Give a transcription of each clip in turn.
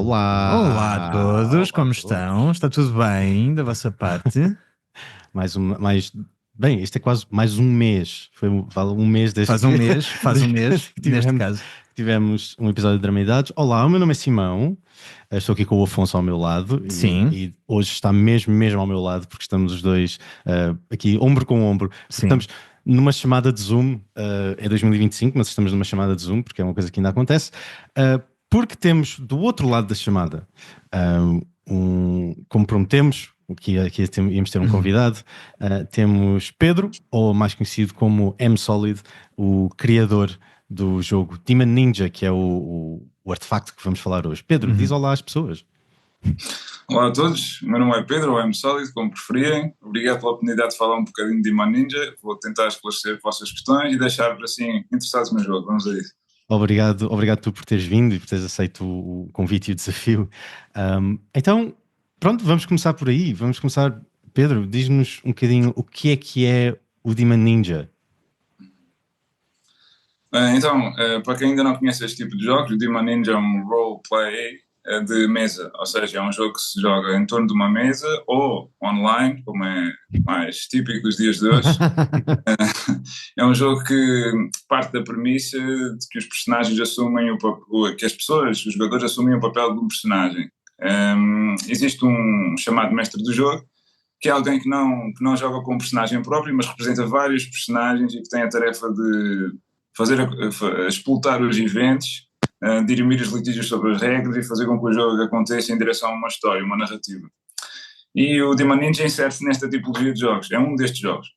Olá a todos, Olá a como todos. estão? Está tudo bem da vossa parte? Bem, isto é quase mais um mês. Vale um mês desde Faz um mês, que neste tivemos, caso. que tivemos um episódio de Dramaidades. Olá, o meu nome é Simão. Estou aqui com o Afonso ao meu lado Sim, e hoje está mesmo ao meu lado porque estamos os dois aqui ombro com ombro. Porque sim. estamos numa chamada de Zoom, é 2025, mas estamos numa chamada de Zoom porque é uma coisa que ainda acontece. Porque temos do outro lado da chamada, como prometemos, íamos ter um convidado, temos Pedro, ou mais conhecido como M-Solid, o criador do jogo Demon Ninja, que é o artefacto que vamos falar hoje. Pedro, diz olá às pessoas. Olá a todos, o meu nome é Pedro, ou M-Solid, como preferirem. Obrigado pela oportunidade de falar um bocadinho de Demon Ninja. Vou tentar esclarecer as vossas questões e deixar-vos assim interessados no jogo. Vamos a isso. Obrigado tu por teres vindo e por teres aceito o convite e o desafio. Então, pronto, vamos começar por aí. Vamos começar. Pedro, diz-nos um bocadinho o que é o Demon Ninja. Então, para quem ainda não conhece este tipo de jogos, o Demon Ninja é um roleplay de mesa, ou seja, é um jogo que se joga em torno de uma mesa ou online, como é mais típico dos dias de hoje. É um jogo que parte da premissa de que os personagens assumem que as pessoas, os jogadores assumem o papel de um personagem. Existe um chamado mestre do jogo, que é alguém que não joga com um personagem próprio, mas representa vários personagens e que tem a tarefa de explotar os eventos, dirimir os litígios sobre as regras e fazer com que o jogo aconteça em direção a uma história, uma narrativa. E o Demon Ninja insere-se nesta tipologia de jogos, é um destes jogos.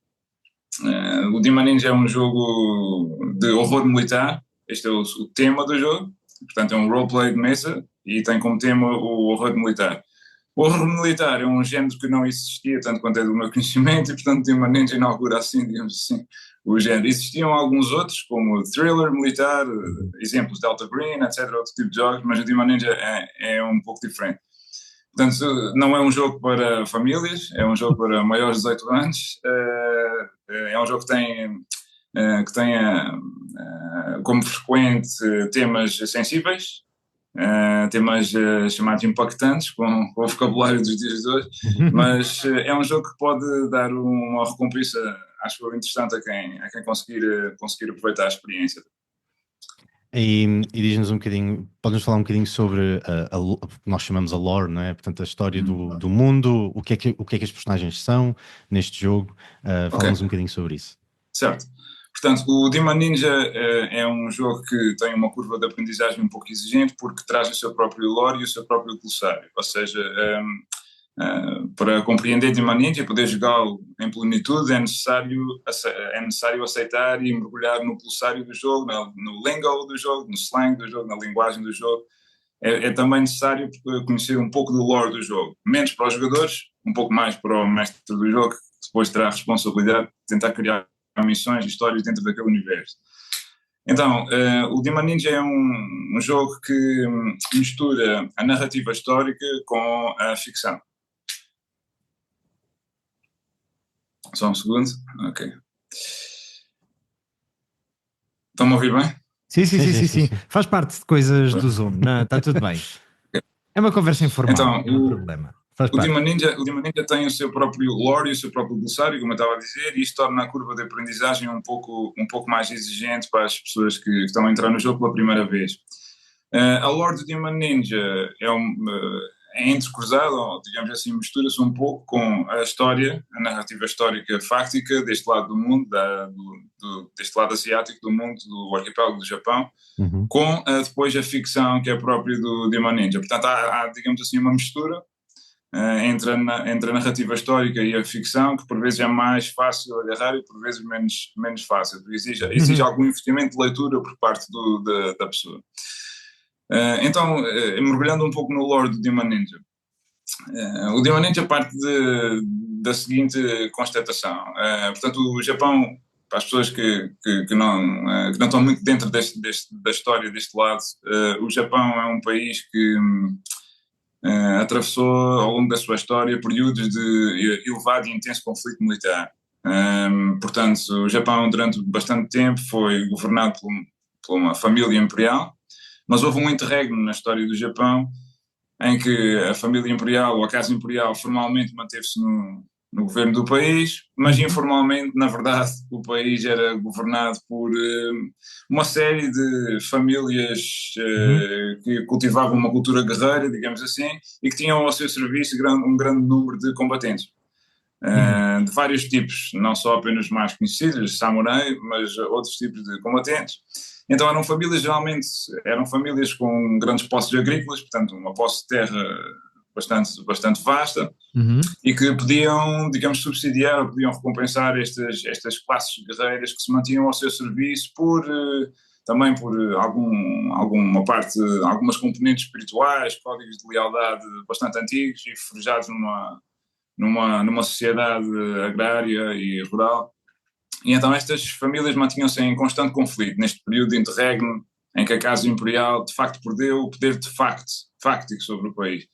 O Demon Ninja é um jogo de horror militar, este é o tema do jogo, portanto é um roleplay de mesa e tem como tema o horror militar. O horror militar é um género que não existia, tanto quanto é do meu conhecimento, e portanto Demon Ninja inaugura assim, digamos assim, o género. Existiam alguns outros, como thriller militar, exemplos Delta Green, etc., outro tipo de jogos, mas o Demon Ninja é um pouco diferente. Portanto, não é um jogo para famílias, é um jogo para maiores de 18 anos, é um jogo que tem como frequente temas sensíveis, temas chamados impactantes, com o vocabulário dos dias de hoje, mas é um jogo que pode dar uma recompensa, acho eu, interessante a quem conseguir aproveitar a experiência. E diz-nos um bocadinho, podes-nos falar um bocadinho sobre o que nós chamamos a lore, não é? Portanto, a história do mundo, o que é que as personagens são neste jogo. Fala-nos um bocadinho sobre isso. Certo. Portanto, o Demon Ninja é um jogo que tem uma curva de aprendizagem um pouco exigente porque traz o seu próprio lore e o seu próprio glossário. Ou seja, para compreender Demon Ninja e poder jogá-lo em plenitude é necessário aceitar e mergulhar no glossário do jogo, no lingo do jogo, no slang do jogo, na linguagem do jogo. É também necessário conhecer um pouco do lore do jogo. Menos para os jogadores, um pouco mais para o mestre do jogo, que depois terá a responsabilidade de tentar criar missões e histórias dentro daquele universo. Então, o Demon Ninja é um jogo que mistura a narrativa histórica com a ficção. Só um segundo. Ok. Estão-me a ouvir bem? Sim. Faz parte de coisas do Zoom, está tudo bem. É uma conversa informal, então, não há problema. O Demon Ninja tem o seu próprio lore e o seu próprio glossário, como eu estava a dizer, e isto torna a curva de aprendizagem um pouco mais exigente para as pessoas que estão a entrar no jogo pela primeira vez. A lore do Demon Ninja é entrecruzada, ou digamos assim, mistura-se um pouco com a história, a narrativa histórica fáctica deste lado do mundo, deste lado asiático do mundo, do arquipélago do Japão, com depois a ficção que é própria do Demon Ninja. Portanto, há digamos assim, uma mistura entre a narrativa histórica e a ficção, que por vezes é mais fácil agarrar e por vezes menos fácil. Exige algum investimento de leitura por parte da pessoa. Então, mergulhando um pouco no lore do Demon Ninja. O Demon Ninja parte da seguinte constatação. Portanto, o Japão, para as pessoas que não estão muito dentro da história deste lado, o Japão é um país que atravessou ao longo da sua história períodos de elevado e intenso conflito militar. Portanto, o Japão durante bastante tempo foi governado por uma família imperial, mas houve um interregno na história do Japão em que a família imperial ou a casa imperial formalmente manteve-se no governo do país, mas informalmente, na verdade, o país era governado por uma série de famílias que cultivavam uma cultura guerreira, digamos assim, e que tinham ao seu serviço um grande número de combatentes. De vários tipos, não só apenas mais conhecidos, samurai, mas outros tipos de combatentes. Então eram famílias, geralmente, eram famílias com grandes posses agrícolas, portanto uma posse de terra bastante vasta, e que podiam, digamos, subsidiar ou podiam recompensar estas classes guerreiras que se mantinham ao seu serviço também por alguma parte, algumas componentes espirituais, códigos de lealdade bastante antigos e forjados numa sociedade agrária e rural. E então estas famílias mantinham-se em constante conflito neste período de interregno em que a Casa Imperial de facto perdeu o poder de fáctico sobre o país.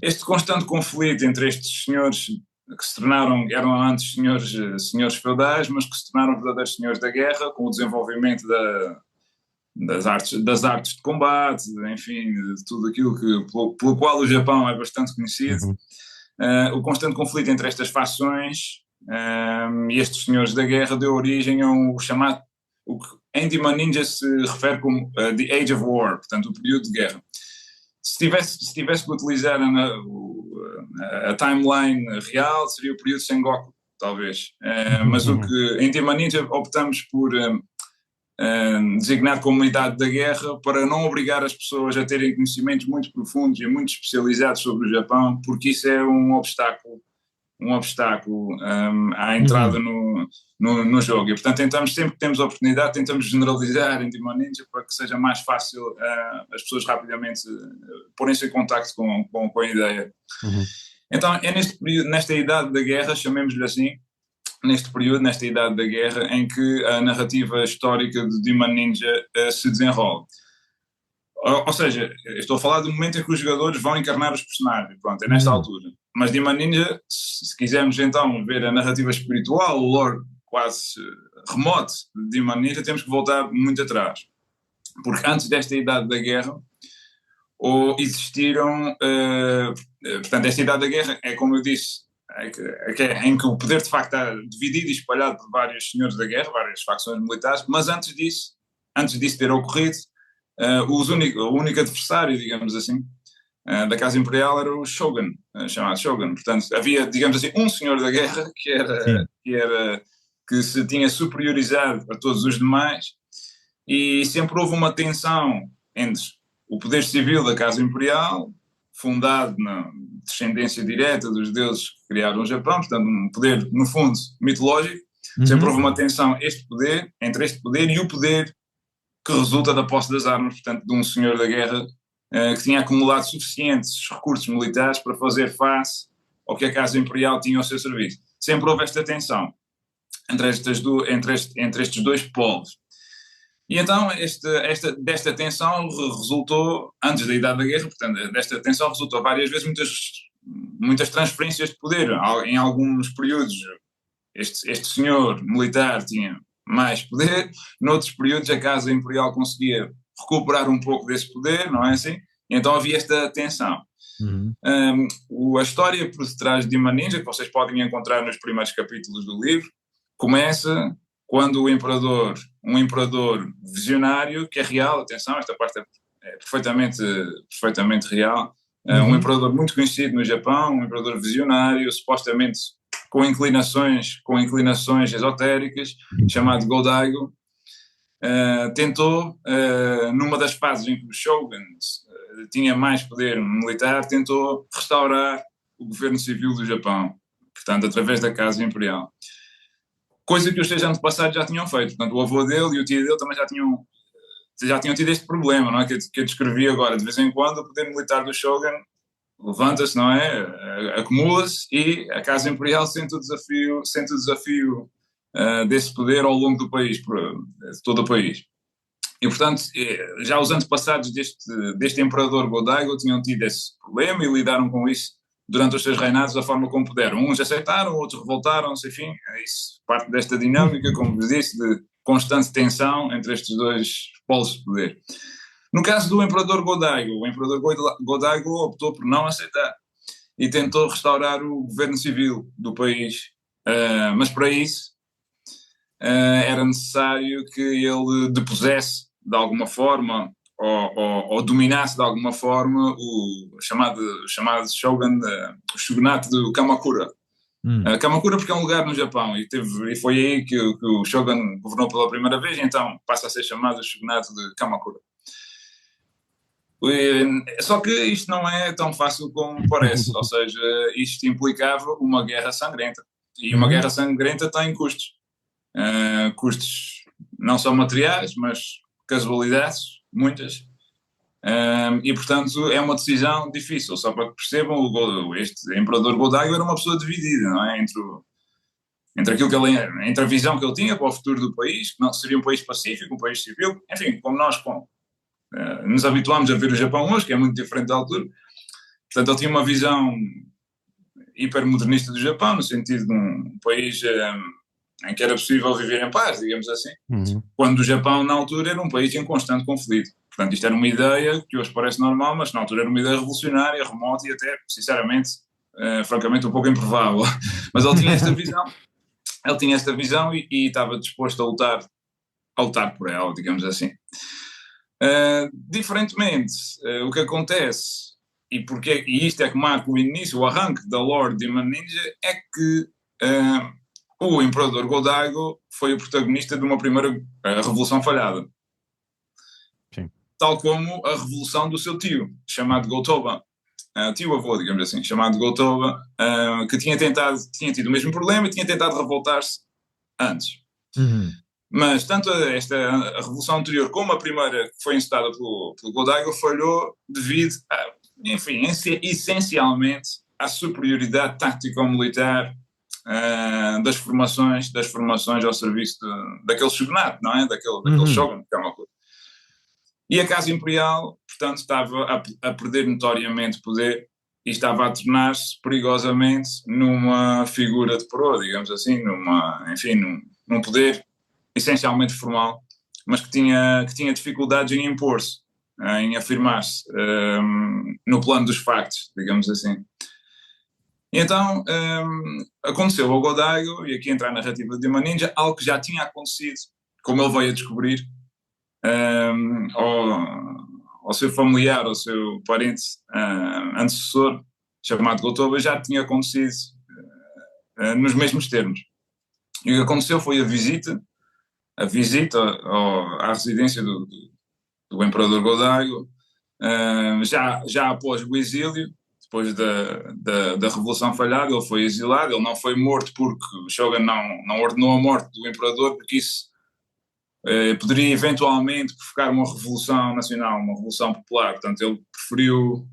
Este constante conflito entre estes senhores que se tornaram, eram antes senhores feudais, mas que se tornaram verdadeiros senhores da guerra com o desenvolvimento das artes de combate, enfim, de tudo aquilo pelo qual o Japão é bastante conhecido. O constante conflito entre estas fações e estes senhores da guerra deu origem a o chamado, o que em Demon Ninja se refere como The Age of War, portanto o período de guerra. Se tivesse que utilizar a timeline real, seria o período Sengoku, talvez. Mas o que em Demon Ninja optamos por designar como Idade da Guerra para não obrigar as pessoas a terem conhecimentos muito profundos e muito especializados sobre o Japão, porque isso é um obstáculo à entrada no jogo. E, portanto, tentamos, sempre que temos a oportunidade, tentamos generalizar em Demon Ninja para que seja mais fácil as pessoas rapidamente porem-se em contacto com a ideia. Então, é neste período, nesta Idade da Guerra, chamemos-lhe assim, nesta Idade da Guerra, em que a narrativa histórica de Demon Ninja se desenrola. Ou seja, estou a falar do momento em que os jogadores vão encarnar os personagens, pronto, é nesta altura. Mas Demon Ninja, se quisermos então ver a narrativa espiritual, o lore quase remoto de Demon Ninja, temos que voltar muito atrás. Porque antes desta Idade da Guerra, existiram, portanto, esta Idade da Guerra é, como eu disse, em que o poder de facto está dividido e espalhado por vários senhores da guerra, várias facções militares, mas antes disso ter ocorrido, o único adversário, digamos assim, da Casa Imperial era o Shogun, chamado Shogun. Portanto, havia, digamos assim, um senhor da guerra que se tinha superiorizado a todos os demais, e sempre houve uma tensão entre o poder civil da Casa Imperial, fundado na descendência direta dos deuses que criaram o Japão, portanto um poder, no fundo, mitológico. Sempre houve uma tensão entre este poder e o poder que resulta da posse das armas, portanto de um senhor da guerra que tinha acumulado suficientes recursos militares para fazer face ao que a Casa Imperial tinha ao seu serviço. Sempre houve esta tensão entre estes dois polos. E então desta tensão resultou, antes da Idade da Guerra, portanto, desta tensão resultou várias vezes muitas transferências de poder. Em alguns períodos este senhor militar tinha mais poder, noutros períodos a Casa Imperial conseguia recuperar um pouco desse poder, não é assim? E então havia esta tensão. A história por detrás de Demon Ninja, que vocês podem encontrar nos primeiros capítulos do livro, começa quando um imperador visionário, que é real, atenção, esta parte é perfeitamente real, um imperador muito conhecido no Japão, um imperador visionário, supostamente com inclinações esotéricas, chamado Go-Daigo, tentou, numa das fases em que o Shogun tinha mais poder militar, tentou restaurar o governo civil do Japão, portanto, através da Casa Imperial. Coisa que os seus antepassados já tinham feito. Portanto, o avô dele e o tio dele também já tinham tido este problema, não é? Que eu descrevi agora. De vez em quando, o poder militar do Shogun levanta-se, não é? Acumula-se e a Casa Imperial sente o desafio desse poder ao longo do país, de todo o país. E, portanto, já os antepassados deste imperador Go-Daigo tinham tido esse problema e lidaram com isso durante os seus reinados da forma como puderam. Uns aceitaram, outros revoltaram-se, enfim, é isso, parte desta dinâmica, como vos disse, de constante tensão entre estes dois polos de poder. No caso do Imperador Go-Daigo, o Imperador Go-Daigo optou por não aceitar e tentou restaurar o governo civil do país. Mas para isso era necessário que ele depusesse de alguma forma ou dominasse de alguma forma o chamado shogun, o shogunato do Kamakura. Kamakura porque é um lugar no Japão e foi aí que o shogun governou pela primeira vez, então passa a ser chamado o shogunato de Kamakura. Só que isto não é tão fácil como parece, ou seja, isto implicava uma guerra sangrenta, e uma guerra sangrenta tem custos. Custos não só materiais, mas casualidades, muitas. E portanto é uma decisão difícil, só para que percebam, este Imperador Go-Daigo era uma pessoa dividida, não é? Entre aquilo que entre a visão que ele tinha para o futuro do país, que não seria um país pacífico, um país civil, enfim, como nós nos habituámos a ver o Japão hoje, que é muito diferente da altura. Portanto, ele tinha uma visão hipermodernista do Japão, no sentido de um país em que era possível viver em paz, digamos assim, quando o Japão, na altura, era um país em constante conflito. Portanto, isto era uma ideia que hoje parece normal, mas na altura era uma ideia revolucionária, remota e até, sinceramente, francamente, um pouco improvável. Mas ele tinha esta visão. Ele tinha esta visão e estava disposto a lutar por ela, digamos assim. Diferentemente, o que acontece, e isto é que marca o início, o arranque da Lord Demon Ninja, é que o Imperador Go-Daigo foi o protagonista de uma primeira revolução falhada. Sim. Tal como a revolução do seu tio, chamado Go-Toba, tio-avô, digamos assim, chamado Go-Toba, que tinha tido o mesmo problema e tinha tentado revoltar-se antes. Mas tanto a revolução anterior como a primeira, que foi incitada pelo Go-Daigo, falhou devido, enfim, essencialmente à superioridade tático-militar das formações ao serviço daquele shogunato, não é? Daquele shogun, que é uma coisa. E a Casa Imperial, portanto, estava a perder notoriamente poder e estava a tornar-se perigosamente numa figura de proa, digamos assim, num poder essencialmente formal, mas que tinha dificuldades em impor-se, em afirmar-se no plano dos factos, digamos assim. E então aconteceu ao Go-Daigo, e aqui entra a narrativa de Demon Ninja, algo que já tinha acontecido, como ele veio a descobrir, ao seu familiar, ao seu parente antecessor, chamado Go-Toba, já tinha acontecido nos mesmos termos. E o que aconteceu foi a visita à residência do Imperador Go-Daigo, já após o exílio, depois da Revolução falhada. Ele foi exilado, ele não foi morto porque o Shogun não ordenou a morte do Imperador, porque isso poderia eventualmente provocar uma revolução nacional, uma revolução popular. Portanto, ele preferiu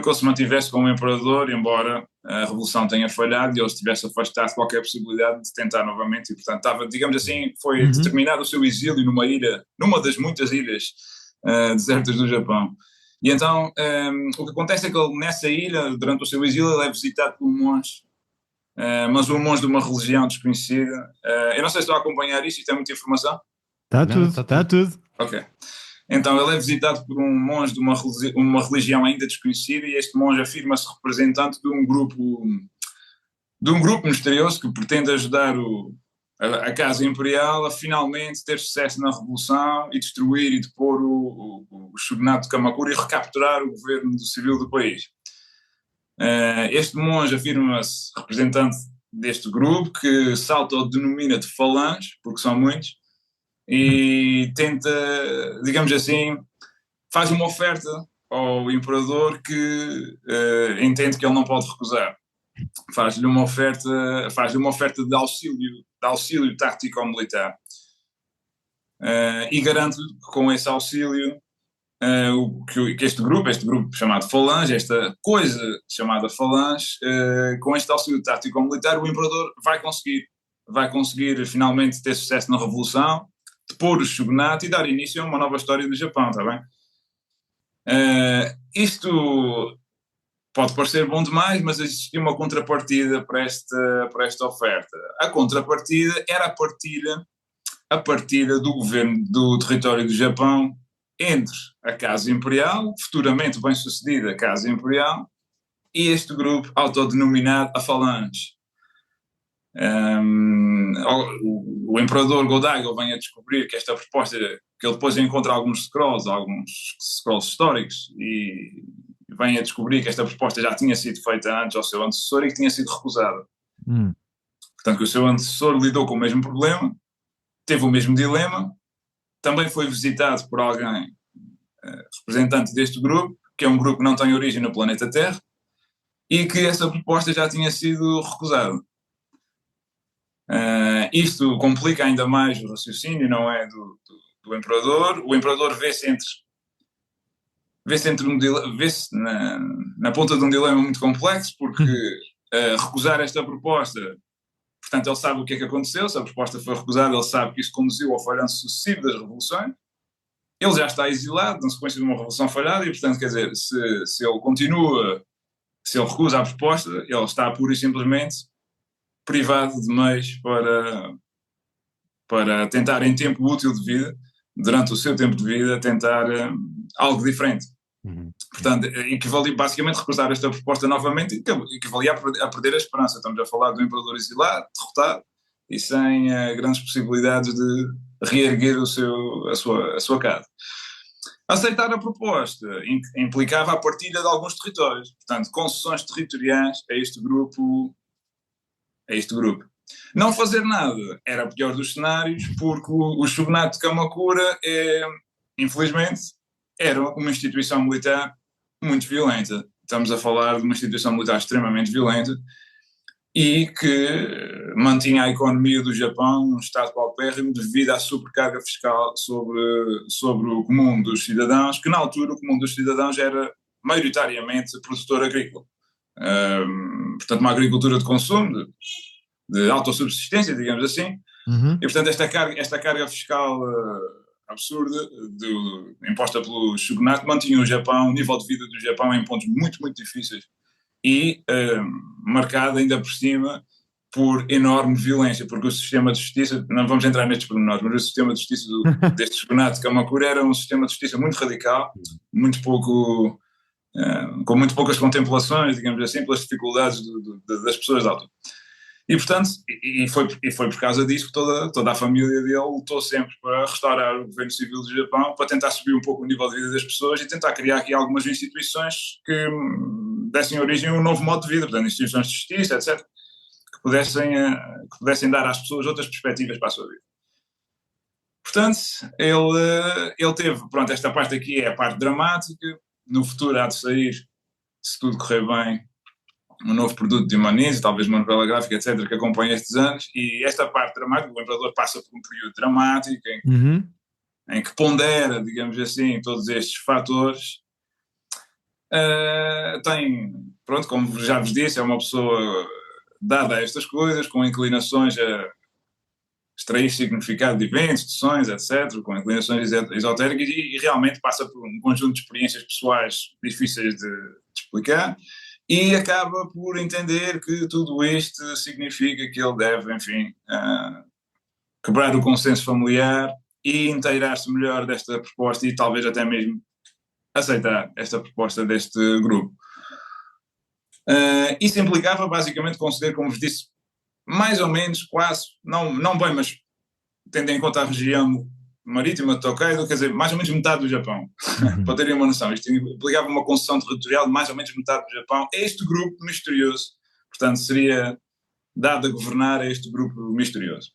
que ele se mantivesse como Imperador, embora a revolução tenha falhado e ele estivesse afastado de qualquer possibilidade de tentar novamente, e portanto estava, digamos assim, foi determinado o seu exílio numa das muitas ilhas desertas do Japão. E então o que acontece é que ele, nessa ilha, durante o seu exílio, ele é visitado por um monge, mas um monge de uma religião desconhecida. Eu não sei se estou a acompanhar isto é muita informação. Está tudo. Ok. Então ele é visitado por um monge de uma religião ainda desconhecida, e este monge afirma-se representante de um grupo misterioso que pretende ajudar a Casa Imperial a finalmente ter sucesso na revolução e destruir e depor o shogunato de Kamakura e recapturar o governo civil do país. Este monge afirma-se representante deste grupo, que se autodenomina de falange, porque são muitos, e tenta, digamos assim, faz uma oferta ao Imperador que entende que ele não pode recusar. Faz-lhe uma oferta de auxílio tático-militar, e garante-lhe que com esse auxílio que este grupo chamado Falange, esta coisa chamada Falange, com este auxílio tático-militar, o Imperador vai conseguir finalmente ter sucesso na revolução, depor o shogunato e dar início a uma nova história do Japão, está bem? Isto pode parecer bom demais, mas existia uma contrapartida para esta oferta. A contrapartida era a partilha do governo do território do Japão entre a Casa Imperial, futuramente bem-sucedida Casa Imperial, e este grupo autodenominado a Falange. O Imperador Godigal vem a descobrir que esta proposta, que ele depois encontra alguns scrolls históricos, e vem a descobrir que esta proposta já tinha sido feita antes ao seu antecessor e que tinha sido recusada. Portanto, que o seu antecessor lidou com o mesmo problema, teve o mesmo dilema, também foi visitado por alguém representante deste grupo, que é um grupo que não tem origem no planeta Terra, e que essa proposta já tinha sido recusada. Isto complica ainda mais o raciocínio, não é, do Imperador. O Imperador vê-se na ponta de um dilema muito complexo, porque recusar esta proposta, portanto ele sabe o que é que aconteceu, se a proposta foi recusada ele sabe que isso conduziu ao falhanço sucessivo das revoluções, ele já está exilado na sequência de uma revolução falhada e portanto quer dizer, se ele recusa a proposta, ele está pura e simplesmente privado de meios para tentar em tempo útil de vida, durante o seu tempo de vida, tentar algo diferente. Portanto, equivalia basicamente recusar esta proposta novamente, equivalia a perder a esperança. Estamos a falar do Imperador exilado, derrotado e sem grandes possibilidades de reerguer a sua casa. Aceitar a proposta implicava a partilha de alguns territórios, portanto, concessões territoriais a este grupo. Não fazer nada era o pior dos cenários, porque o shogunato de Kamakura, infelizmente, era uma instituição militar muito violenta. Estamos a falar de uma instituição militar extremamente violenta e que mantinha a economia do Japão num estado paupérrimo devido à sobrecarga fiscal sobre o comum dos cidadãos, que na altura o comum dos cidadãos era maioritariamente produtor agrícola. Portanto, uma agricultura de consumo, de autossubsistência, digamos assim, e portanto esta carga fiscal absurda imposta pelo shogunato mantinha o nível de vida do Japão em pontos muito, muito difíceis e marcado ainda por cima por enorme violência, porque o sistema de justiça, não vamos entrar nestes pormenores, mas o sistema de justiça deste shogunato de Kamakura era um sistema de justiça muito radical, com muito poucas contemplações, digamos assim, pelas dificuldades das pessoas da altura. E portanto, foi por causa disso que toda a família dele lutou sempre para restaurar o governo civil do Japão, para tentar subir um pouco o nível de vida das pessoas e tentar criar aqui algumas instituições que dessem origem a um novo modo de vida, portanto, instituições de justiça, etc., que pudessem dar às pessoas outras perspectivas para a sua vida. Portanto, ele teve, pronto, esta parte aqui é a parte dramática, no futuro há de sair, se tudo correr bem, um novo produto de Imaniz, talvez uma novela gráfica, etc., que acompanha estes anos, e esta parte dramática, o Imperador passa por um período dramático em que pondera, digamos assim, todos estes fatores. Pronto, como já vos disse, é uma pessoa dada a estas coisas, com inclinações a extrair significado de eventos, de sonhos, etc., com inclinações esotéricas, e realmente passa por um conjunto de experiências pessoais difíceis de explicar, e acaba por entender que tudo isto significa que ele deve, enfim, quebrar o consenso familiar e inteirar-se melhor desta proposta e talvez até mesmo aceitar esta proposta deste grupo. Isso implicava basicamente conceder, como vos disse, mais ou menos, quase, não bem, mas tendo em conta a região marítima de Tokaido, quer dizer, mais ou menos metade do Japão, para terem uma noção. Isto implicava uma concessão territorial de mais ou menos metade do Japão a este grupo misterioso. Portanto, seria dado a governar a este grupo misterioso.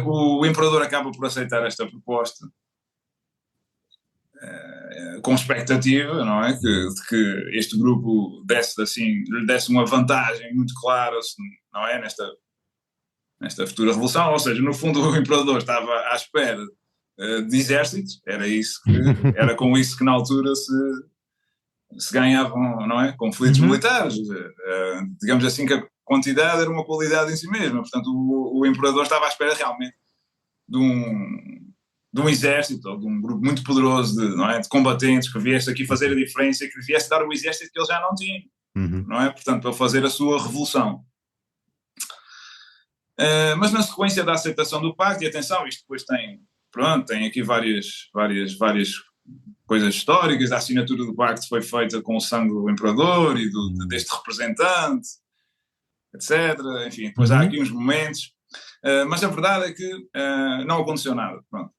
O Imperador acaba por aceitar esta proposta com expectativa, não é? De que este grupo lhe desse uma vantagem muito clara, não é? Nesta futura revolução, ou seja, no fundo o Imperador estava à espera de exércitos, era com isso que na altura se ganhavam, não é? Conflitos militares, digamos assim que a quantidade era uma qualidade em si mesma, portanto o Imperador estava à espera realmente de um exército, ou de um grupo muito poderoso de combatentes que viesse aqui fazer a diferença e que viesse dar o exército que ele já não tinha, não é? Portanto, para fazer a sua revolução. Mas na sequência da aceitação do pacto, e atenção, isto depois tem pronto, tem aqui várias coisas históricas. A assinatura do pacto foi feita com o sangue do imperador e deste representante, etc. Enfim, depois há aqui uns momentos, mas a verdade é que não aconteceu nada. Pronto.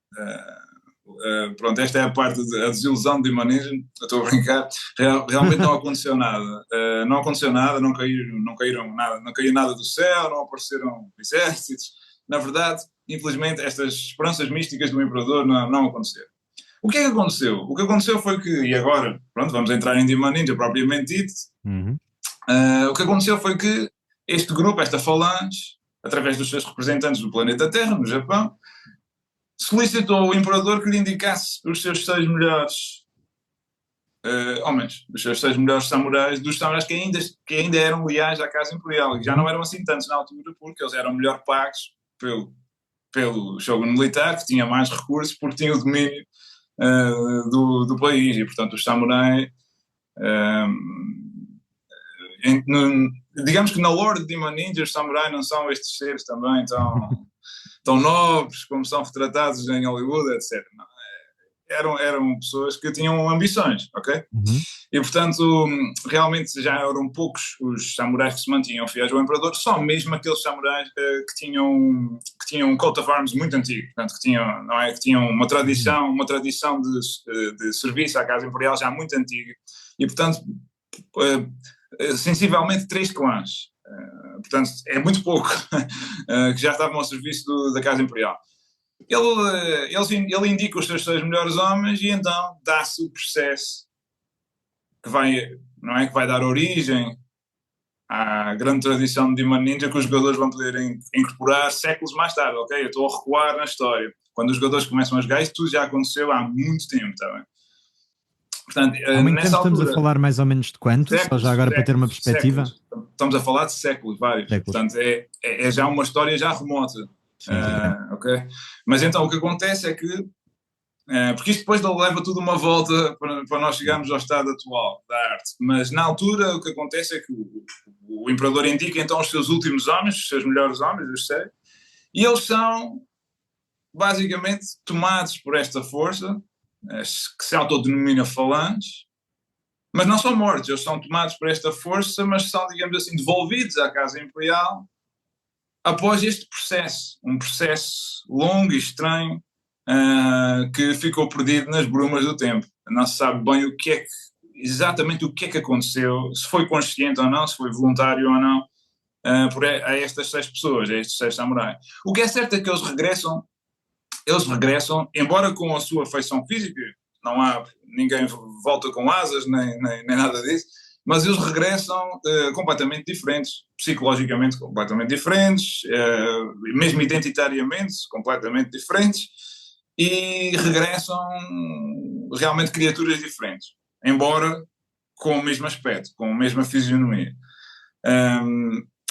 Pronto, esta é a parte da desilusão de Imaningen. Estou a brincar. Realmente não aconteceu nada. Não aconteceu nada, não caiu nada do céu, não apareceram exércitos. Na verdade, infelizmente, estas esperanças místicas do imperador não aconteceram. O que é que aconteceu? O que aconteceu foi que, e agora, pronto, vamos entrar em Demon Ninja propriamente dito. O que aconteceu foi que este grupo, esta falange, através dos seus representantes do planeta Terra, no Japão, solicitou ao imperador que lhe indicasse os seus 6 melhores homens, os seus 6 melhores samurais, dos samurais que ainda eram leais à Casa Imperial, e já não eram assim tantos na altura, porque eles eram melhor pagos pelo shogun militar, que tinha mais recursos, porque tinha o domínio do país, e portanto os samurais, digamos que na lore de Demon Ninja, os samurais não são estes seres também tão nobres como são retratados em Hollywood, etc. Eram pessoas que tinham ambições, ok? E portanto, realmente já eram poucos os samurais que se mantinham fiéis ao imperador, só mesmo aqueles samurais que tinham um coat of arms muito antigo, portanto, que tinham uma tradição de serviço à Casa Imperial já muito antiga, e portanto, sensivelmente 3 clãs. Portanto, é muito pouco que já estavam ao serviço da Casa Imperial. Ele indica os seus 6 melhores homens e então dá-se o processo que vai dar origem à grande tradição de Demon Ninja, que os jogadores vão poder incorporar séculos mais tarde, ok? Eu estou a recuar na história. Quando os jogadores começam a jogar, isso tudo já aconteceu há muito tempo, está bem? Portanto, há muito nessa tempo altura, estamos a falar mais ou menos de quanto? séculos, Só já agora para ter uma perspectiva. Séculos. Estamos a falar de séculos, vários. Portanto, é já uma história já remota. Ok? Mas então o que acontece é que, porque isto depois leva tudo uma volta para nós chegarmos ao estado atual da arte, mas na altura o que acontece é que o imperador indica então os seus últimos homens, os seus melhores homens, os 6, e eles são basicamente tomados por esta força que se autodenomina falange, mas não são mortos, eles são tomados por esta força, mas são, digamos assim, devolvidos à Casa Imperial após este processo, um processo longo e estranho, que ficou perdido nas brumas do tempo. Não se sabe bem exatamente o que é que aconteceu, se foi consciente ou não, se foi voluntário ou não, a estas 6 pessoas, a estes 6 samurais. O que é certo é que eles regressam, embora com a sua feição física, não há ninguém volta com asas, nem nada disso, mas eles regressam completamente diferentes, psicologicamente completamente diferentes, mesmo identitariamente completamente diferentes, e regressam realmente criaturas diferentes, embora com o mesmo aspecto, com a mesma fisionomia.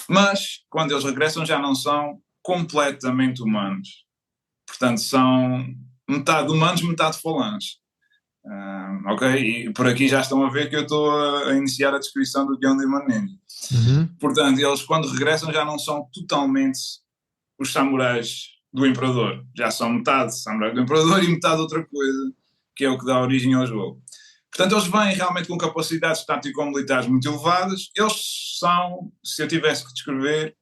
Mas, quando eles regressam, já não são completamente humanos. Portanto, são metade humanos, metade falanges. Ok? E por aqui já estão a ver que eu estou a iniciar a descrição do guião de Demon Ninja. Portanto, eles quando regressam já não são totalmente os samurais do imperador. Já são metade samurai do imperador e metade outra coisa, que é o que dá origem ao jogo. Portanto, eles vêm realmente com capacidades tático-militares muito elevadas. Eles são, se eu tivesse que descrever,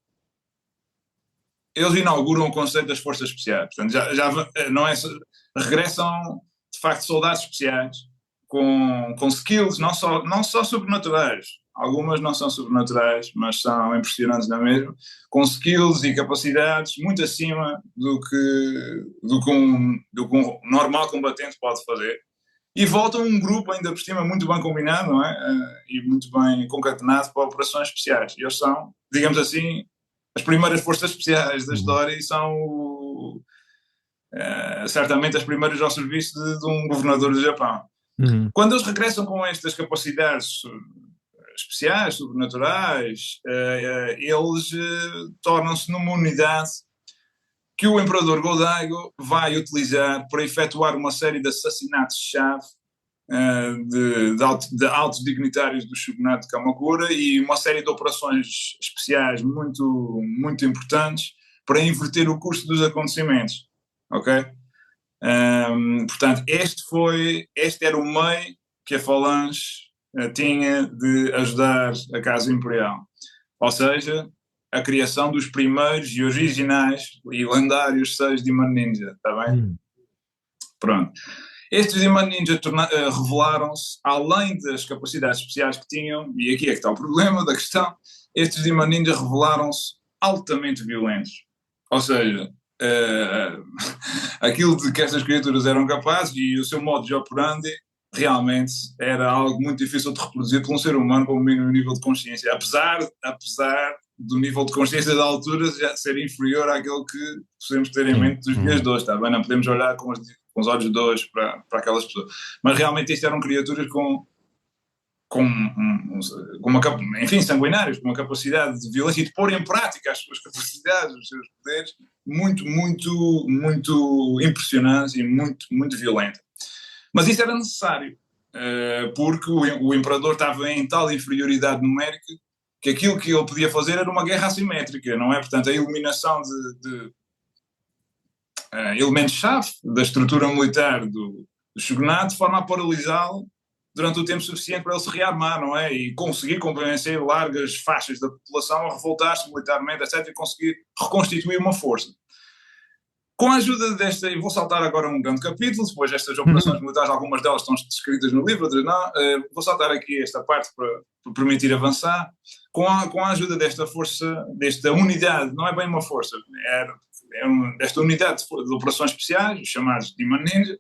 eles inauguram o conceito das forças especiais. Portanto, já não é, regressam de facto soldados especiais com skills não só sobrenaturais, algumas não são sobrenaturais, mas são impressionantes na mesma, com skills e capacidades muito acima do que um normal combatente pode fazer. E voltam um grupo ainda por cima muito bem combinado, não é? E muito bem concatenado para operações especiais. Eles são, digamos assim, as primeiras forças especiais da história, e são certamente as primeiras ao serviço de um governador do Japão. Quando eles regressam com estas capacidades especiais, sobrenaturais, eles tornam-se numa unidade que o imperador Go-Daigo vai utilizar para efetuar uma série de assassinatos-chave de altos dignitários do shogunato de Kamakura, e uma série de operações especiais muito, muito importantes para inverter o curso dos acontecimentos, ok? Portanto, este era o meio que a Falange tinha de ajudar a Casa Imperial. Ou seja, a criação dos primeiros e originais e lendários 6 Demon Ninja, está bem? Pronto. Estes Demon Ninja revelaram-se, além das capacidades especiais que tinham, e aqui é que está o problema da questão, estes Demon Ninja revelaram-se altamente violentos. Ou seja, aquilo de que estas criaturas eram capazes e o seu modo de operandi realmente era algo muito difícil de reproduzir por um ser humano com o mínimo nível de consciência, apesar do nível de consciência da altura já ser inferior àquele que podemos ter em mente dos dias de hoje, está bem? Não podemos olhar com os olhos de hoje para aquelas pessoas. Mas realmente isto eram criaturas com uma, enfim, sanguinários, com uma capacidade de violência e de pôr em prática as suas capacidades, os seus poderes, muito, muito, muito impressionantes e muito, muito violenta. Mas isso era necessário, porque o imperador estava em tal inferioridade numérica que aquilo que ele podia fazer era uma guerra assimétrica, não é? Portanto, a eliminação de elementos-chave da estrutura militar do shogunato, de forma a paralisá-lo durante o tempo suficiente para ele se rearmar, não é? E conseguir convencer largas faixas da população a revoltar-se militarmente, etc., e conseguir reconstituir uma força. Com a ajuda desta, e vou saltar agora um grande capítulo, depois destas operações militares, algumas delas estão descritas no livro, outras não, vou saltar aqui esta parte para permitir avançar. Com a ajuda desta força, desta unidade, não é bem uma força, desta unidade de operações especiais, os chamados Demon Ninja,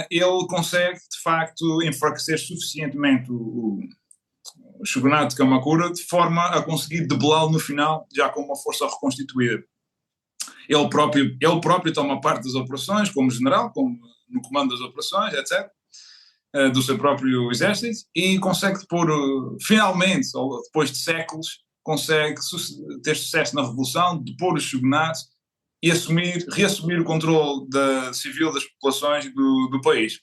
ele consegue, de facto, enfraquecer suficientemente o shogunato de Kamakura de forma a conseguir debelá-lo no final, já com uma força reconstituída. Ele próprio toma parte das operações, como general, como no comando das operações, etc., do seu próprio exército, e consegue finalmente, ou depois de séculos, consegue ter sucesso na revolução, depor o shogunato e reassumir o controle civil das populações do país.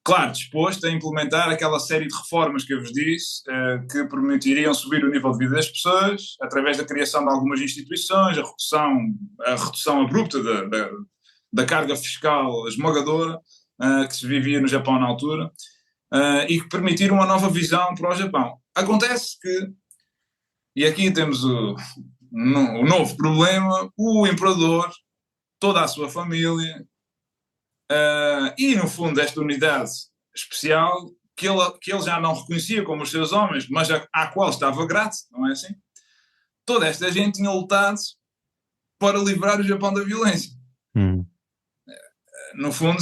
Claro, disposto a implementar aquela série de reformas que eu vos disse, que permitiriam subir o nível de vida das pessoas, através da criação de algumas instituições, a redução abrupta da carga fiscal esmagadora que se vivia no Japão na altura, e que permitiram uma nova visão para o Japão. Acontece que, e aqui temos o novo problema, o imperador, toda a sua família, e no fundo esta unidade especial que ele já não reconhecia como os seus homens, mas à qual estava grato, não é assim? Toda esta gente tinha lutado para livrar o Japão da violência. No fundo,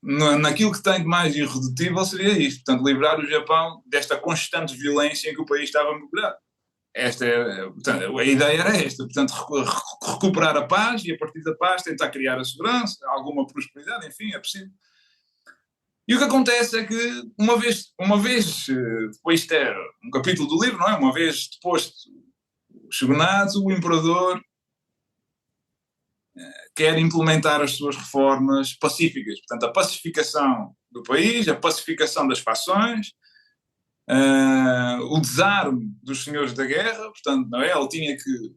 naquilo que tem de mais irredutível seria isto, portanto, livrar o Japão desta constante violência em que o país estava mergulhado. Portanto, a ideia era esta, portanto, recuperar a paz e a partir da paz tentar criar a segurança, alguma prosperidade, enfim, é possível. E o que acontece é que uma vez depois de ter um capítulo do livro, não é? Uma vez deposto o shogunato, o imperador quer implementar as suas reformas pacíficas, portanto, a pacificação do país, a pacificação das fações, o desarme dos senhores da guerra, portanto, não é? Ele tinha que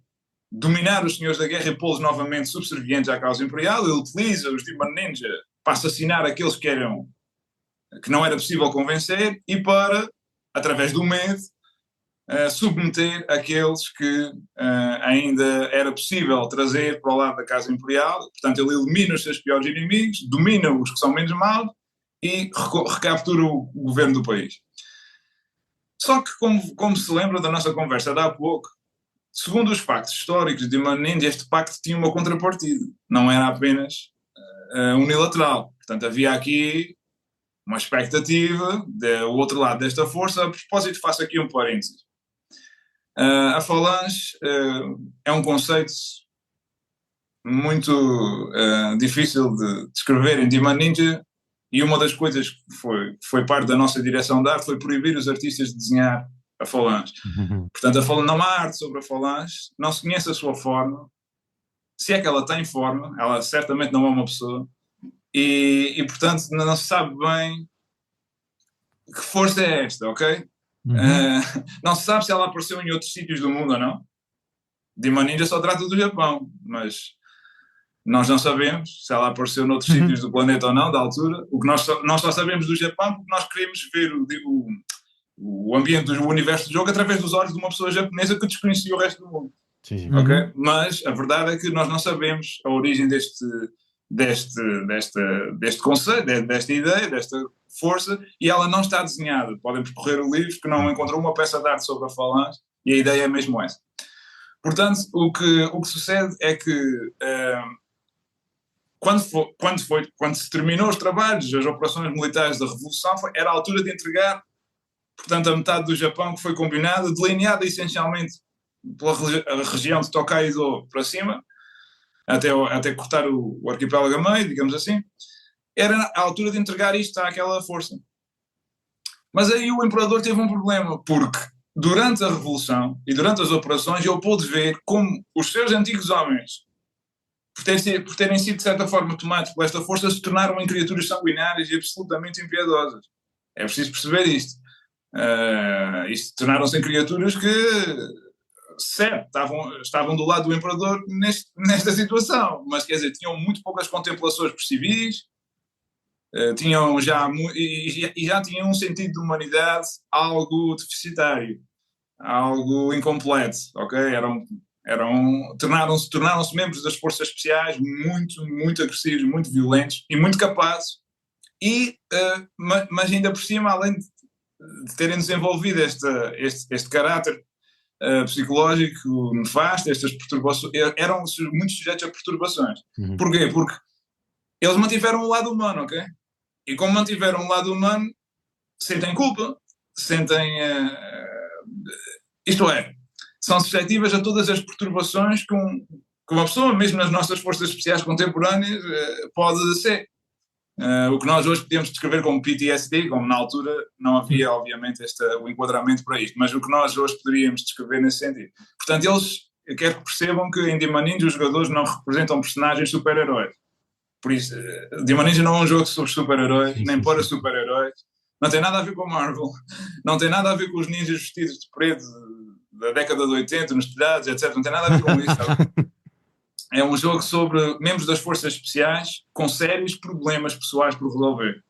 dominar os senhores da guerra e pô-los novamente subservientes à causa imperial. Ele utiliza os Demon Ninja para assassinar aqueles que não era possível convencer e para, através do medo, submeter aqueles que ainda era possível trazer para o lado da casa imperial. Portanto, ele elimina os seus piores inimigos, domina os que são menos maus e recaptura o governo do país. Só que, como se lembra da nossa conversa de há pouco, segundo os factos históricos de Demon Ninja, este pacto tinha uma contrapartida. Não era apenas unilateral. Portanto, havia aqui uma expectativa do outro lado desta força. A propósito, faço aqui um parênteses. A Falange é um conceito muito difícil de descrever em Demon Ninja, e uma das coisas que foi parte da nossa direção de arte foi proibir os artistas de desenhar a Falange. Portanto, não há arte sobre a Falange, não se conhece a sua forma, se é que ela tem forma, ela certamente não é uma pessoa, e portanto não se sabe bem que força é esta, ok? Não se sabe se ela apareceu em outros sítios do mundo ou não. Demon Ninja só trata do Japão, mas Nós não sabemos se ela apareceu noutros sítios do planeta ou não, da altura. O que nós só sabemos do Japão porque nós queremos ver o ambiente, o universo do jogo através dos olhos de uma pessoa japonesa que desconhecia o resto do mundo. Sim. Okay? Mas a verdade é que nós não sabemos a origem deste conceito, desta ideia, desta força, e ela não está desenhada. Podem percorrer o livro que não encontrou uma peça de arte sobre a falange, e a ideia é mesmo essa. Portanto, o que sucede é que quando se terminou os trabalhos, as operações militares da Revolução, era a altura de entregar, portanto, a metade do Japão que foi combinada, delineada essencialmente pela região de Tokaido para cima, até cortar o arquipélago a meio, digamos assim, era a altura de entregar isto àquela força. Mas aí o imperador teve um problema, porque durante a Revolução e durante as operações ele pôde ver como os seus antigos homens, por terem sido de certa forma tomados por esta força, se tornaram em criaturas sanguinárias e absolutamente impiedosas. É preciso perceber isto. Isto tornaram-se em criaturas que, certo, estavam do lado do imperador nesta situação, mas quer dizer, tinham muito poucas contemplações por civis, tinham já tinham um sentido de humanidade algo deficitário, algo incompleto, ok? Tornaram-se membros das forças especiais muito, muito agressivos, muito violentos e muito capazes, mas ainda por cima, além de terem desenvolvido este caráter psicológico nefasto, estas perturbações, eram muito sujeitos a perturbações. Porquê? Porque eles mantiveram o lado humano, ok? E como mantiveram o lado humano, sentem culpa, isto é, são suscetíveis a todas as perturbações que uma pessoa, mesmo nas nossas forças especiais contemporâneas, pode ser. O que nós hoje podemos descrever como PTSD, como na altura não havia, obviamente, o enquadramento para isto, mas o que nós hoje poderíamos descrever nesse sentido. Portanto, eu quero que percebam que em Demon Ninja os jogadores não representam personagens super-heróis. Por isso, Demon Ninja não é um jogo sobre super-heróis, nem para super-heróis. Não tem nada a ver com a Marvel, não tem nada a ver com os ninjas vestidos de preto da década de 80, nos telhados, etc. Não tem nada a ver com isso. É um jogo sobre membros das forças especiais com sérios problemas pessoais por resolver.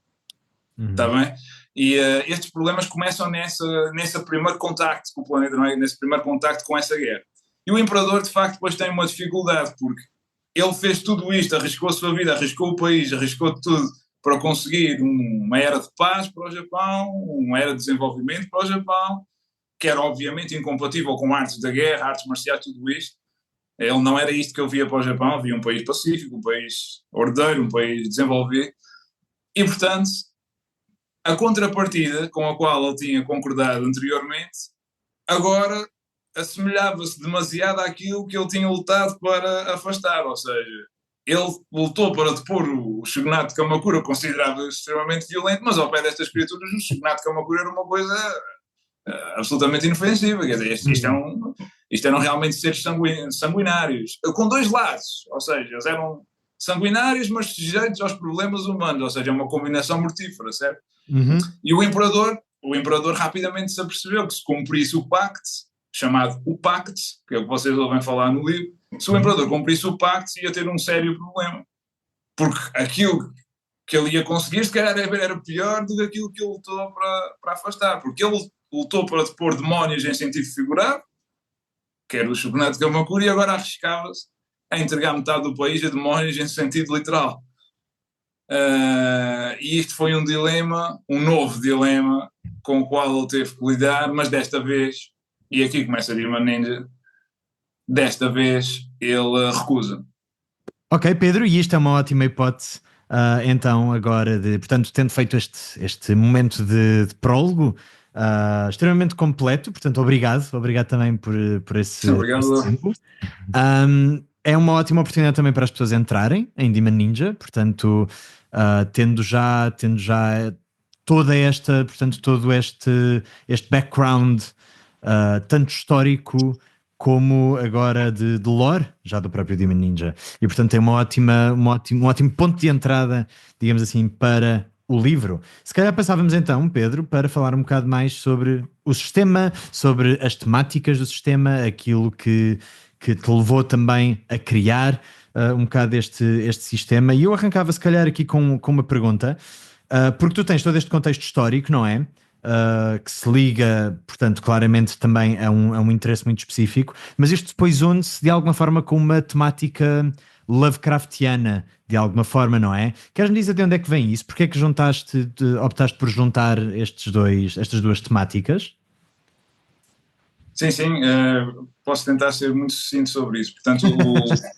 Está bem? E estes problemas começam nesse primeiro contacto com o planeta, não é? Nesse primeiro contacto com essa guerra. E o imperador, de facto, depois tem uma dificuldade, porque ele fez tudo isto, arriscou a sua vida, arriscou o país, arriscou tudo para conseguir uma era de paz para o Japão, uma era de desenvolvimento para o Japão, que era obviamente incompatível com artes da guerra, artes marciais, tudo isto. Ele não era isto que ele via para o Japão, via um país pacífico, um país ordeiro, um país desenvolvido. E, portanto, a contrapartida com a qual ele tinha concordado anteriormente, agora assemelhava-se demasiado àquilo que ele tinha lutado para afastar, ou seja, ele lutou para depor o shogunato de Kamakura, considerado extremamente violento, mas ao pé destas criaturas o shogunato de Kamakura era uma coisa absolutamente inofensiva, quer dizer, isto eram realmente seres sanguinários, com dois lados, ou seja, eles eram sanguinários, mas sujeitos aos problemas humanos, ou seja, é uma combinação mortífera, certo? E o imperador rapidamente se apercebeu que se cumprisse o pacto, chamado o pacto, que é o que vocês ouvem falar no livro, se o imperador cumprisse o pacto ia ter um sério problema, porque aquilo que ele ia conseguir se calhar era pior do que aquilo que ele lutou para afastar, porque ele lutou para depor demónios em sentido figurado, que era o shogunato de Kamakura, e agora arriscava-se a entregar metade do país a demónios em sentido literal. E isto foi um dilema, um novo dilema, com o qual ele teve que lidar, mas desta vez, e aqui começa a Demon Ninja, desta vez ele recusa. Ok, Pedro, e isto é uma ótima hipótese, então, agora, portanto, tendo feito este momento de prólogo, extremamente completo, portanto, obrigado também por esse tempo. É uma ótima oportunidade também para as pessoas entrarem em Demon Ninja, portanto, tendo já toda esta, portanto, todo este background, tanto histórico como agora de lore, já do próprio Demon Ninja. E, portanto, tem um ótimo ponto de entrada, digamos assim, para o livro. Se calhar passávamos então, Pedro, para falar um bocado mais sobre o sistema, sobre as temáticas do sistema, aquilo que te levou também a criar um bocado este sistema. E eu arrancava se calhar aqui com uma pergunta, porque tu tens todo este contexto histórico, não é? Que se liga, portanto, claramente também a um interesse muito específico, mas isto depois une-se de alguma forma com uma temática Lovecraftiana, de alguma forma, não é? Queres-me dizer de onde é que vem isso? Porque é que optaste por juntar estas duas temáticas? Sim, posso tentar ser muito sucinto sobre isso. Portanto,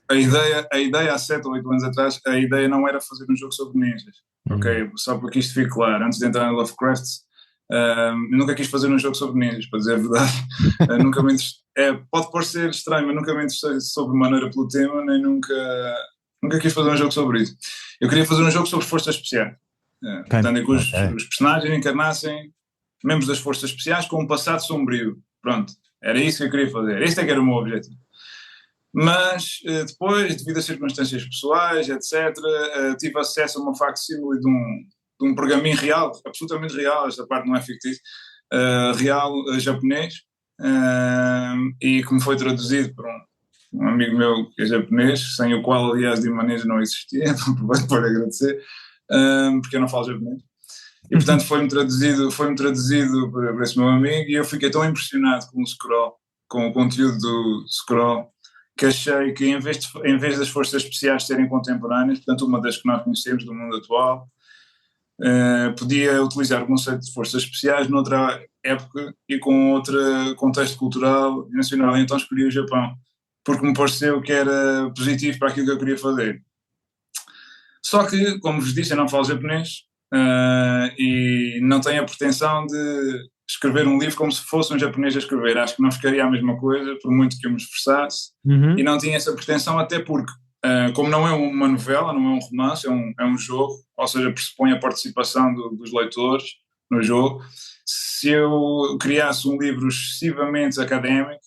a ideia há 7 ou 8 anos atrás, a ideia não era fazer um jogo sobre ninjas, ok? Só para que isto fique claro, antes de entrar em Lovecraft, nunca quis fazer um jogo sobre ninjas, para dizer a verdade. Nunca me pode parecer estranho, mas nunca me interessei sobremaneira pelo tema, nem nunca quis fazer um jogo sobre isso. Eu queria fazer um jogo sobre forças especiais. Portanto, é que os personagens encarnassem membros das forças especiais com um passado sombrio. Pronto, era isso que eu queria fazer. Este é que era o meu objetivo. Mas depois, devido a circunstâncias pessoais, etc., tive acesso a uma facsimile de um pergaminho real, absolutamente real, esta parte não é fictícia, real japonês, e que me foi traduzido por um amigo meu que é japonês, sem o qual, aliás, de maneira não existia, por agradecer, porque eu não falo japonês. E portanto foi-me traduzido por esse meu amigo, e eu fiquei tão impressionado com o Scroll, com o conteúdo do Scroll, que achei que em vez das forças especiais serem contemporâneas, portanto uma das que nós conhecemos do mundo atual, podia utilizar o conceito de forças especiais noutra época e com outro contexto cultural e nacional. Então escolhi o Japão, porque me pareceu que era positivo para aquilo que eu queria fazer. Só que, como vos disse, eu não falo japonês, e não tenho a pretensão de escrever um livro como se fosse um japonês a escrever. Acho que não ficaria a mesma coisa, por muito que eu me esforçasse, e não tinha essa pretensão, até porque, como não é uma novela, não é um romance, é um jogo, ou seja, pressupõe a participação dos leitores no jogo. Se eu criasse um livro excessivamente académico,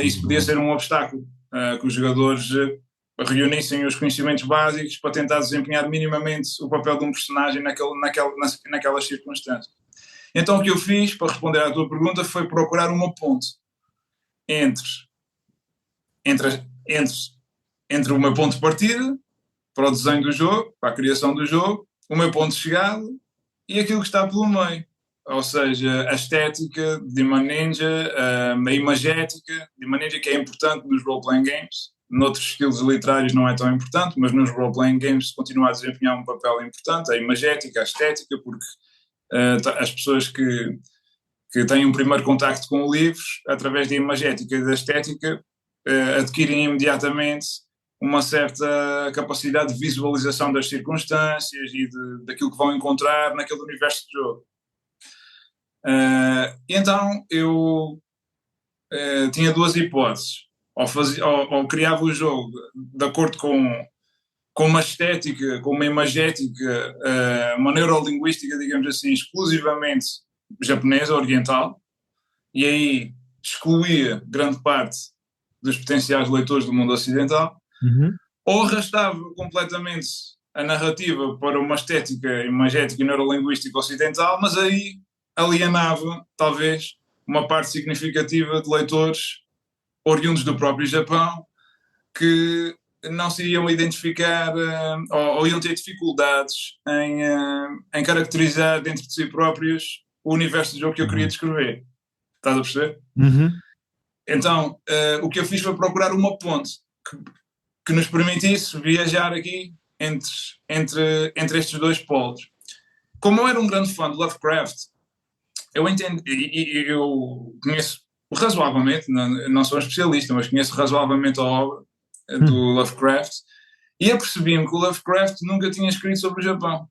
isso podia ser um obstáculo, que os jogadores reunissem os conhecimentos básicos para tentar desempenhar minimamente o papel de um personagem naquelas circunstâncias. Então o que eu fiz, para responder à tua pergunta, foi procurar uma ponte entre o meu ponto de partida, para o desenho do jogo, para a criação do jogo, o meu ponto de chegada e aquilo que está pelo meio. Ou seja, a estética de Demon Ninja, a imagética de Demon Ninja, que é importante nos role-playing games. Noutros estilos literários não é tão importante, mas nos role-playing games continua a desempenhar um papel importante, a imagética, a estética, porque as pessoas que têm um primeiro contacto com o livro, através da imagética e da estética, adquirem imediatamente uma certa capacidade de visualização das circunstâncias e daquilo que vão encontrar naquele universo de jogo. Então eu tinha duas hipóteses. Ou criava o jogo de acordo com uma estética, com uma imagética, uma neurolinguística, digamos assim, exclusivamente japonesa, oriental, e aí excluía grande parte dos potenciais leitores do mundo ocidental, ou arrastava completamente a narrativa para uma estética imagética e neurolinguística ocidental, mas aí alienava, talvez, uma parte significativa de leitores oriundos do próprio Japão, que não se iriam identificar ou iam ter dificuldades em caracterizar dentro de si próprios o universo do jogo que eu queria descrever. Estás a perceber? Então, o que eu fiz foi procurar uma ponte que nos permitisse viajar aqui entre estes dois polos. Como eu era um grande fã de Lovecraft, eu entendo, e eu conheço razoavelmente, não sou um especialista, mas conheço razoavelmente a obra do Lovecraft, e apercebi-me que o Lovecraft nunca tinha escrito sobre o Japão.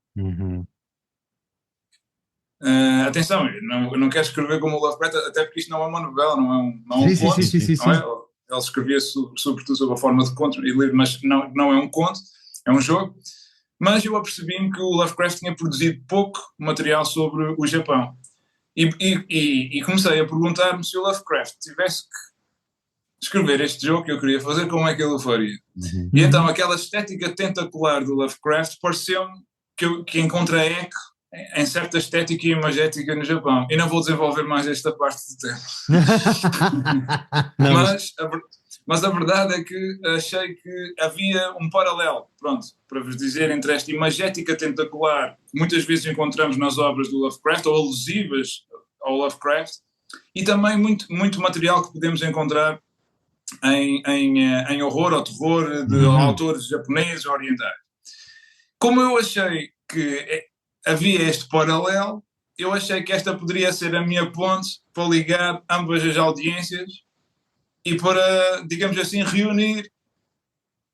Atenção, eu não quero escrever como o Lovecraft, até porque isto não é uma novela, não é um conto. Não é? Ele escrevia sobretudo sob a forma de conto, mas não é um conto, é um jogo. Mas eu apercebi-me que o Lovecraft tinha produzido pouco material sobre o Japão. E comecei a perguntar-me se o Lovecraft tivesse que escrever este jogo que eu queria fazer, como é que ele o faria? E então aquela estética tentacular do Lovecraft pareceu-me que encontra eco em certa estética e imagética no Japão. E não vou desenvolver mais esta parte do tempo. Não, Mas a verdade é que achei que havia um paralelo, pronto, para vos dizer, entre esta imagética tentacular que muitas vezes encontramos nas obras do Lovecraft, ou alusivas ao Lovecraft, e também muito material que podemos encontrar em horror ou terror de autores japoneses ou orientais. Como eu achei que havia este paralelo, eu achei que esta poderia ser a minha ponte para ligar ambas as audiências e para, digamos assim, reunir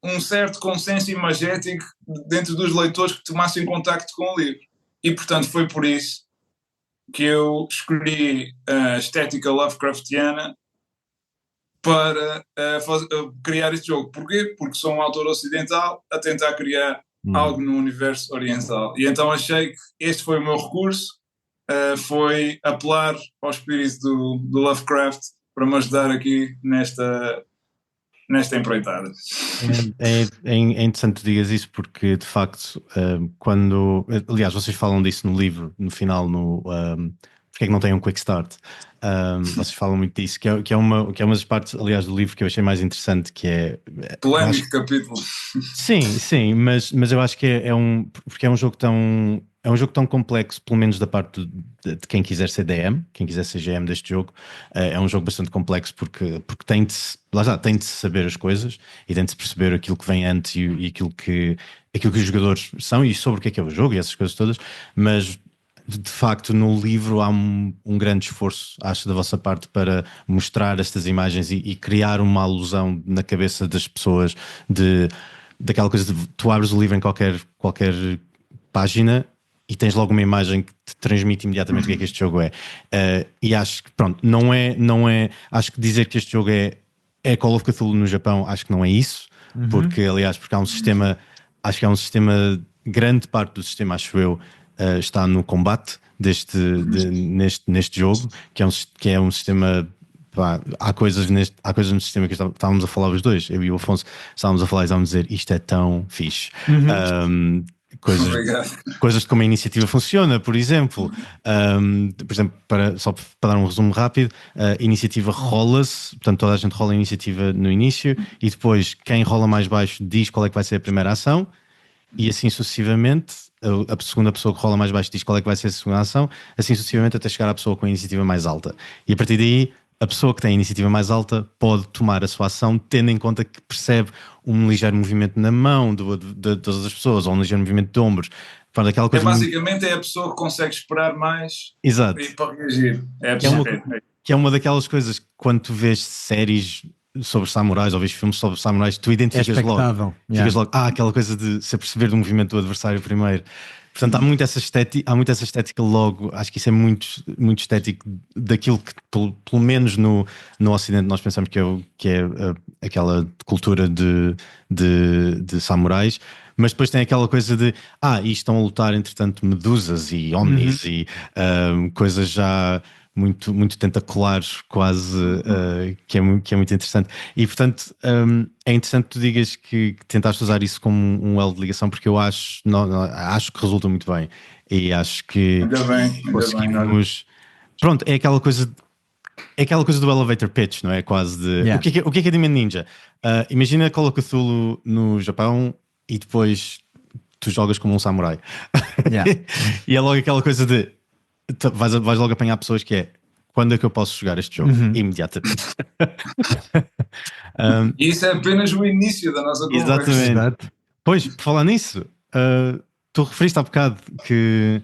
um certo consenso imagético dentro dos leitores que tomassem contacto com o livro. E, portanto, foi por isso que eu escolhi a estética Lovecraftiana para criar este jogo. Porquê? Porque sou um autor ocidental a tentar criar algo no universo oriental. E então achei que este foi o meu recurso, foi apelar ao espírito do Lovecraft para me ajudar aqui nesta empreitada. É interessante que digas isso porque, de facto, quando... Aliás, vocês falam disso no livro, no final, porque é que não tem um quick start? Vocês falam muito disso, que é uma das partes, aliás, do livro que eu achei mais interessante, que é... Polémico capítulo. Sim, mas eu acho que porque é um jogo tão complexo, pelo menos da parte de quem quiser ser DM, quem quiser ser GM deste jogo. É um jogo bastante complexo porque tem de saber as coisas e tem de perceber aquilo que vem antes e aquilo que os jogadores são e sobre o que é o jogo e essas coisas todas, mas de facto no livro há um grande esforço, acho, da vossa parte para mostrar estas imagens e criar uma alusão na cabeça das pessoas daquela coisa de tu abres o livro em qualquer página e tens logo uma imagem que te transmite imediatamente o que é que este jogo é. E acho que, pronto, não é acho que dizer que este jogo é Call of Cthulhu no Japão, acho que não é isso, porque há um sistema, acho que há um sistema, grande parte do sistema, acho eu, está no combate neste jogo, que é um sistema. Pá, há coisas no sistema que estávamos a falar os dois, eu e o Afonso estávamos a falar e estávamos a dizer isto é tão fixe. Coisas de como a iniciativa funciona, por exemplo. Só para dar um resumo rápido, a iniciativa rola-se, portanto toda a gente rola a iniciativa no início e depois quem rola mais baixo diz qual é que vai ser a primeira ação e assim sucessivamente. A segunda pessoa que rola mais baixo diz qual é que vai ser a segunda ação, assim sucessivamente até chegar à pessoa com a iniciativa mais alta. E a partir daí a pessoa que tem a iniciativa mais alta pode tomar a sua ação tendo em conta que percebe um ligeiro movimento na mão de todas as pessoas ou um ligeiro movimento de ombros. Aquela coisa basicamente é a pessoa que consegue esperar mais. Exato. E para reagir. Que é uma daquelas coisas que quando tu vês séries sobre samurais ou vês filmes sobre samurais, tu identificas logo. Ficas logo, aquela coisa de se perceber do movimento do adversário primeiro. Portanto, há muito essa estética logo, acho que isso é muito, muito estético daquilo que, pelo menos no Ocidente, nós pensamos que é aquela cultura de samurais, mas depois tem aquela coisa de, e estão a lutar, entretanto, medusas e omnis e coisas já muito, muito tentaculares, quase, que é muito interessante. E, portanto, é interessante que tu digas que tentaste usar isso como um elo de ligação, porque eu acho que resulta muito bem. E acho que conseguimos... Pronto, é aquela coisa do elevator pitch, não é? Quase de... O que é Demon Ninja? Imagina Call of Cthulhu no Japão e depois tu jogas como um samurai. E é logo aquela coisa de... Vais logo apanhar pessoas que é quando é que eu posso jogar este jogo? Imediatamente. E isso é apenas o início da nossa conversa. Exatamente. Pois, por falar nisso, tu referiste há bocado que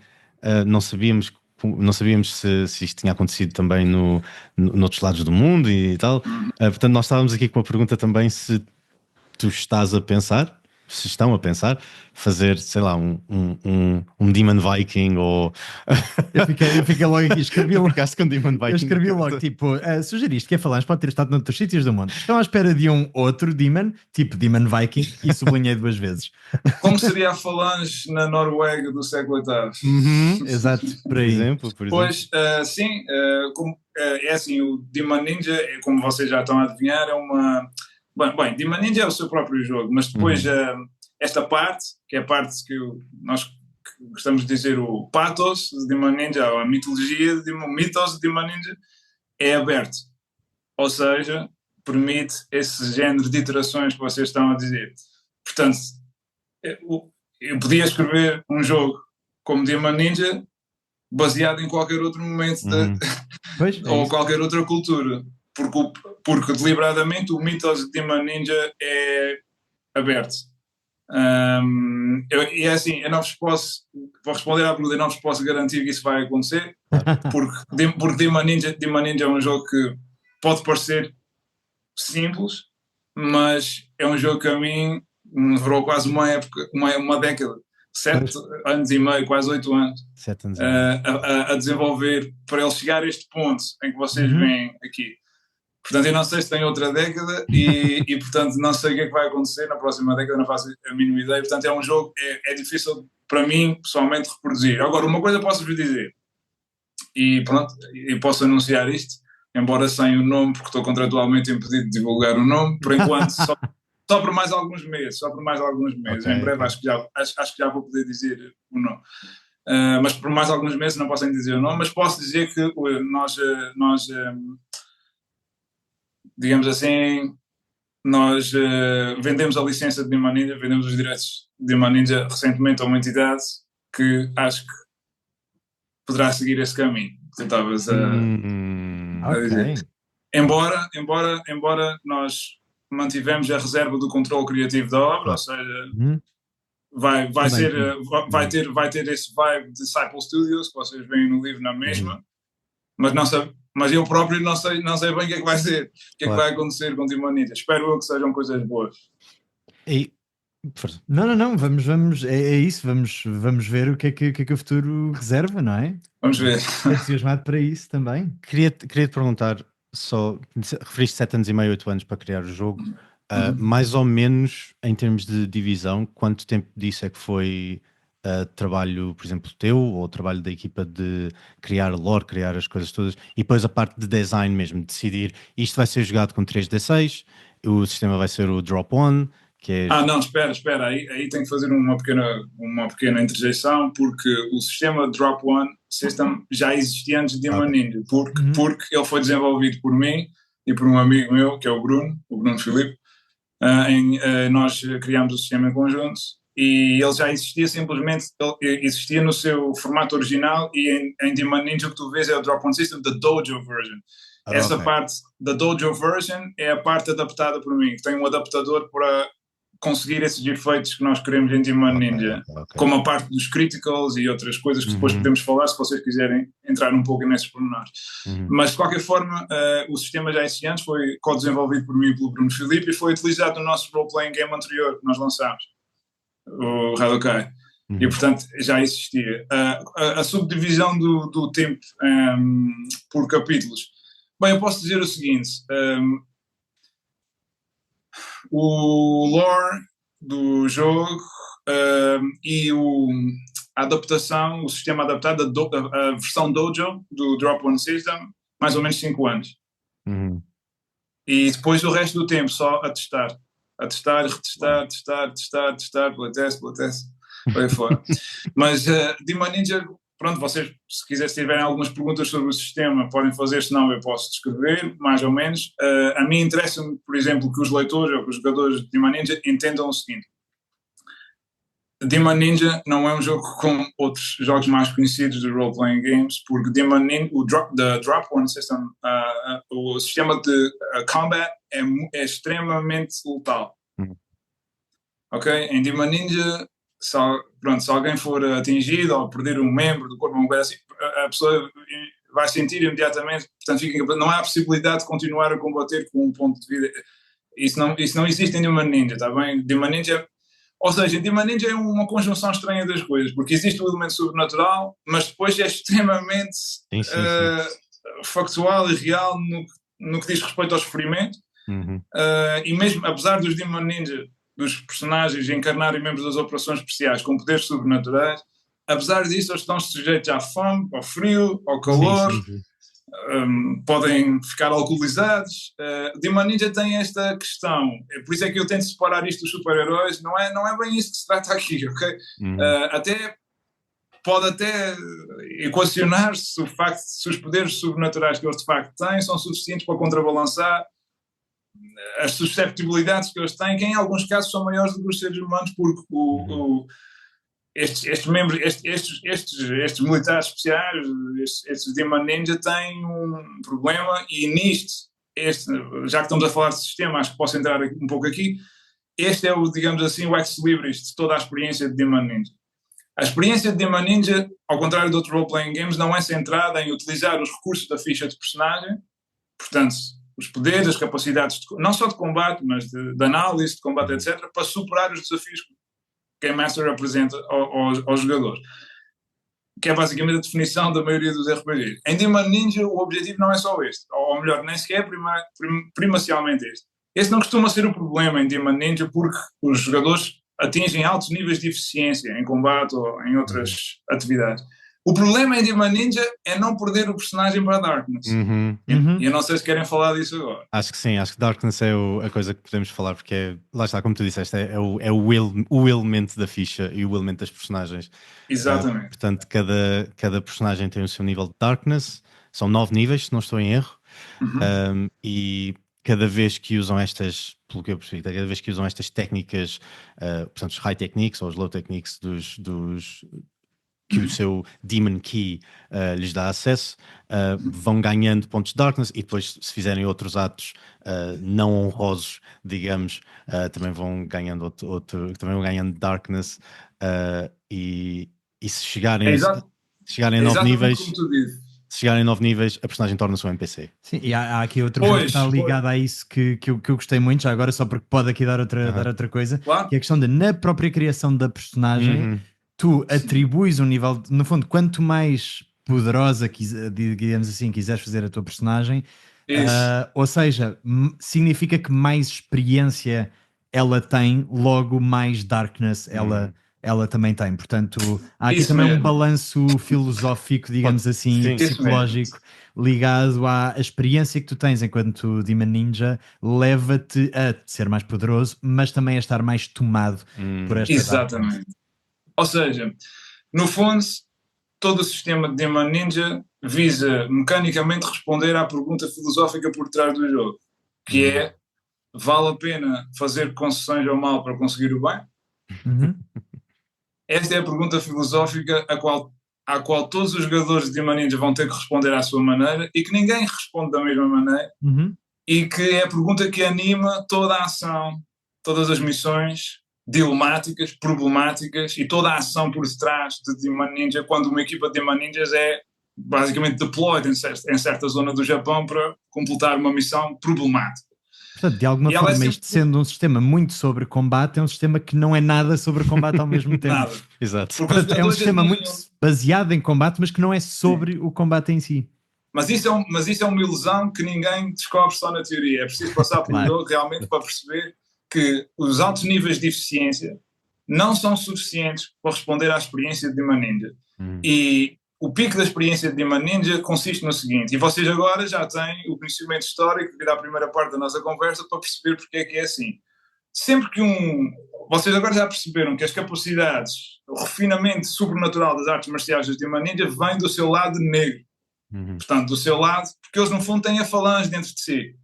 não sabíamos se isto tinha acontecido também noutros lados do mundo e tal. Portanto, nós estávamos aqui com a pergunta também se tu estás a pensar, se estão a pensar fazer, sei lá, um Demon Viking ou... Eu fiquei logo aqui, escrevi logo. Com Demon Viking. Eu escrevi logo, tipo, sugeriste que a Falange pode ter estado noutros sítios do mundo. Estão à espera de um outro Demon, tipo Demon Viking, e sublinhei 2 vezes. Como seria a Falange na Noruega do século VIII? Exato, por exemplo. Pois, sim, é assim, o Demon Ninja, como vocês já estão a adivinhar, é uma... Bem, Demon Ninja é o seu próprio jogo, mas depois esta parte, que é a parte que nós gostamos de dizer o pathos de Demon Ninja, ou a mitologia, o mitos de Demon Ninja é aberto. Ou seja, permite esse género de iterações que vocês estão a dizer. Portanto, eu podia escrever um jogo como Demon Ninja baseado em qualquer outro momento ou qualquer outra cultura, porque deliberadamente o mitos de Demon Ninja é aberto. E é assim, eu não vos posso, vou responder à pergunta, eu não vos posso garantir que isso vai acontecer, porque Demon Ninja é um jogo que pode parecer simples, mas é um jogo que a mim me demorou quase uma década, 7 anos e meio, quase 8 anos, a desenvolver para ele chegar a este ponto em que vocês veem aqui. Portanto, eu não sei se tem outra década e portanto, não sei o que é que vai acontecer na próxima década, não faço a mínima ideia. Portanto, é um jogo que é difícil para mim, pessoalmente, reproduzir. Agora, uma coisa posso-vos dizer, e pronto, eu posso anunciar isto, embora sem o nome, porque estou contratualmente impedido de divulgar o nome, por enquanto, só por mais alguns meses, Okay, em breve acho que já vou poder dizer o nome. Mas por mais alguns meses não posso dizer o nome, mas posso dizer que nós digamos assim, nós vendemos a licença de Demon Ninja, vendemos os direitos de Demon Ninja recentemente a uma entidade que acho que poderá seguir esse caminho que tu estavas a dizer. Embora nós mantivemos a reserva do controle criativo da obra, ou seja, vai ter esse vibe de Disciple Studios que vocês veem no livro na mesma, mas eu próprio não sei bem o que é que vai ser, o que é que vai acontecer com Demon Ninja. Espero eu que sejam coisas boas. Não, vamos, é isso, vamos ver o que é que o futuro reserva, não é? Vamos ver. Entusiasmado para isso também. Queria-te perguntar, só, referiste 7 anos e meio, 8 anos para criar o jogo, mais ou menos em termos de divisão, quanto tempo disso é que foi trabalho, por exemplo, teu, ou trabalho da equipa de criar lore, criar as coisas todas, e depois a parte de design mesmo, de decidir, isto vai ser jogado com 3D6, o sistema vai ser o drop-on, que é... não, espera, aí tem que fazer uma pequena interjeição, porque o sistema Drop-On System já existia antes de Demon Ninja, porque ele foi desenvolvido por mim e por um amigo meu, que é o Bruno Filipe. Nós criámos o sistema em conjunto e ele já existia, simplesmente ele existia no seu formato original, e em Demon Ninja o que tu vês é o Drop-On System da Dojo Version. Essa parte da Dojo Version é a parte adaptada por mim, que tem um adaptador para conseguir esses efeitos que nós queremos em Demon Ninja, como a parte dos criticals e outras coisas que depois podemos falar se vocês quiserem entrar um pouco nesses pormenores. Mas de qualquer forma, o sistema já existia antes, foi co-desenvolvido por mim e pelo Bruno Filipe, e foi utilizado no nosso role-playing game anterior que nós lançámos, o Hadokai. E portanto já existia. A subdivisão do tempo por capítulos. Bem, eu posso dizer o seguinte: o lore do jogo e a adaptação, o sistema adaptado, a versão Dojo do Drop-On System, mais ou menos 5 anos. E depois o resto do tempo só a testar, retestar, testar, playtest, por aí fora. Mas Demon Ninja, pronto, vocês, se tiverem algumas perguntas sobre o sistema, podem fazer, senão eu posso descrever, mais ou menos. A mim interessa-me, por exemplo, que os leitores ou que os jogadores de Demon Ninja entendam o seguinte: Demon Ninja não é um jogo como outros jogos mais conhecidos de role-playing games, porque Demon Ninja, o Drop-On System, o sistema de combat é extremamente letal. Ok? Em Demon Ninja, se alguém for atingido ou perder um membro do corpo, assim, a pessoa vai sentir imediatamente, portanto não há a possibilidade de continuar a combater com um ponto de vida. Isso não existe em Demon Ninja, está bem? Demon Ninja, ou seja, Demon Ninja é uma conjunção estranha das coisas, porque existe o elemento sobrenatural, mas depois é extremamente factual e real no que diz respeito ao sofrimento. E mesmo, apesar dos Demon Ninja, dos personagens encarnarem membros das operações especiais com poderes sobrenaturais, apesar disso eles estão sujeitos à fome, ao frio, ao calor, podem ficar alcoolizados. Demon Ninja tem esta questão, por isso é que eu tento separar isto dos super-heróis, não é bem isso que se trata aqui, ok? Até pode até equacionar-se o facto de se os poderes sobrenaturais que eles de facto têm são suficientes para contrabalançar as susceptibilidades que eles têm, que em alguns casos são maiores do que os seres humanos, porque estes membros, estes militares especiais, estes Demon Ninja têm um problema, e nisto, já que estamos a falar de sistema, acho que posso entrar um pouco aqui. Este é o, digamos assim, o ex-libris de toda a experiência de Demon Ninja. A experiência de Demon Ninja, ao contrário de outros role-playing games, não é centrada em utilizar os recursos da ficha de personagem, portanto, os poderes, as capacidades, não só de combate, mas de análise, de combate, etc., para superar os desafios que o Game Master apresenta aos jogadores. Que é basicamente a definição da maioria dos RPGs. Em Demon Ninja, o objetivo não é só este, ou melhor, nem sequer primacialmente este. Esse não costuma ser o problema em Demon Ninja, porque os jogadores atingem altos níveis de eficiência em combate ou em outras atividades. O problema em Demon Ninja é não perder o personagem para a Darkness. E eu não sei se querem falar disso agora. Acho que sim, acho que Darkness é a coisa que podemos falar, porque lá está, como tu disseste, é o elemento da ficha e o elemento das personagens. Exatamente. Portanto, cada personagem tem o seu nível de Darkness, são 9 níveis, se não estou em erro, e cada vez que usam estas, pelo que eu percebi, cada vez que usam estas técnicas, portanto, os high techniques ou os low techniques que o seu Demon Key lhes dá acesso, vão ganhando pontos de Darkness, e depois, se fizerem outros atos não honrosos, digamos, também vão ganhando também vão ganhando Darkness, e se chegarem a 9 níveis, se chegarem a 9 níveis, a personagem torna-se um NPC. Sim, e há aqui outro ponto que está ligado a isso que eu gostei muito, já agora, só porque pode aqui dar outra coisa, claro. Que é a questão de, na própria criação da personagem, tu atribuis um nível, no fundo, quanto mais poderosa, digamos assim, quiseres fazer a tua personagem, ou seja, significa que mais experiência ela tem, logo mais Darkness ela também tem. Portanto, há aqui também um balanço filosófico, digamos assim, psicológico, ligado à experiência que tu tens enquanto Demon Ninja, leva-te a ser mais poderoso, mas também a estar mais tomado por esta Exatamente. Darkness. Ou seja, no fundo, todo o sistema de Demon Ninja visa mecanicamente responder à pergunta filosófica por trás do jogo, que é: vale a pena fazer concessões ao mal para conseguir o bem? Esta é a pergunta filosófica à qual todos os jogadores de Demon Ninja vão ter que responder à sua maneira, e que ninguém responde da mesma maneira, e que é a pergunta que anima toda a ação, todas as missões dilemáticas, problemáticas, e toda a ação por detrás de Demon Ninja, quando uma equipa de Demon Ninjas é basicamente deployed em certa zona do Japão para completar uma missão problemática. Portanto, de alguma forma, isto sendo um sistema muito sobre combate, é um sistema que não é nada sobre combate ao mesmo tempo. Nada. Exato. Portanto, é um sistema muito baseado em combate, mas que não é sobre o combate em si. Mas isso é uma ilusão que ninguém descobre só na teoria. É preciso passar pelo jogo realmente para perceber que os altos níveis de eficiência não são suficientes para responder à experiência de Demon Ninja. E o pico da experiência de Demon Ninja consiste no seguinte, e vocês agora já têm o conhecimento histórico devido à primeira parte da nossa conversa para perceber porque é que é assim. Sempre que vocês agora já perceberam que as capacidades, o refinamento sobrenatural das artes marciais dos Demon Ninja vem do seu lado negro. Portanto, do seu lado, porque eles no fundo têm a falange dentro de si.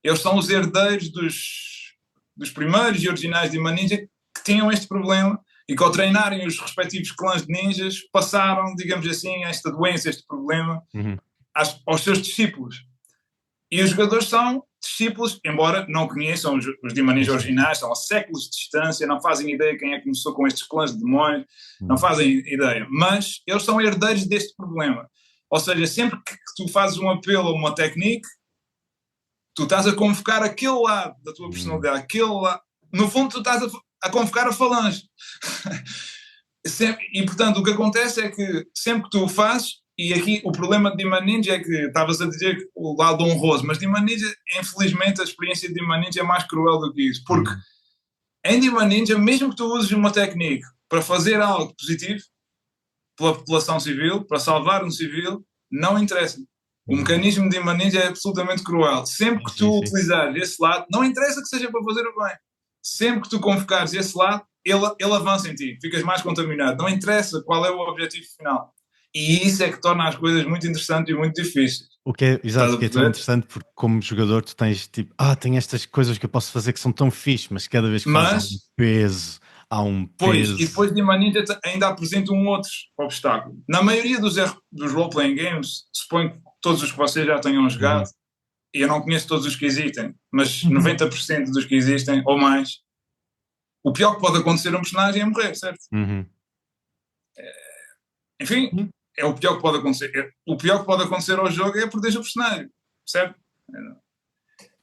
Eles são os herdeiros dos primeiros e originais Demon Ninja que tinham este problema, e que ao treinarem os respectivos clãs de ninjas passaram, digamos assim, esta doença, este problema aos seus discípulos. E os jogadores são discípulos, embora não conheçam os Demon Ninja originais, estão a séculos de distância, não fazem ideia quem é que começou com estes clãs de demónios, não fazem ideia, mas eles são herdeiros deste problema. Ou seja, sempre que tu fazes um apelo a uma técnica, tu estás a convocar aquele lado da tua personalidade, aquele lado, no fundo tu estás a convocar a falange. E portanto o que acontece é que sempre que tu o fazes, e aqui o problema de Demon Ninja é que estavas a dizer o lado honroso, mas Demon Ninja, infelizmente a experiência de Demon Ninja é mais cruel do que isso, porque em Demon Ninja, mesmo que tu uses uma técnica para fazer algo positivo pela população civil, para salvar um civil, não interessa. O mecanismo de Demon Ninja é absolutamente cruel. Sempre que tu utilizares esse lado, não interessa que seja para fazer o bem, sempre que tu convocares esse lado, ele avança em ti, ficas mais contaminado. Não interessa qual é o objetivo final. E isso é que torna as coisas muito interessantes e muito difíceis. O que é, exato, que é tão interessante porque como jogador tu tens tipo, tem estas coisas que eu posso fazer que são tão fixe, mas cada vez que fazes há um peso. E depois de Ninja ainda apresenta um outro obstáculo. Na maioria dos role-playing games, suponho que todos os que vocês já tenham jogado, e eu não conheço todos os que existem, mas 90% dos que existem, ou mais, o pior que pode acontecer a um personagem é morrer, certo? Enfim, é o pior que pode acontecer. O pior que pode acontecer ao jogo é perder o personagem, certo?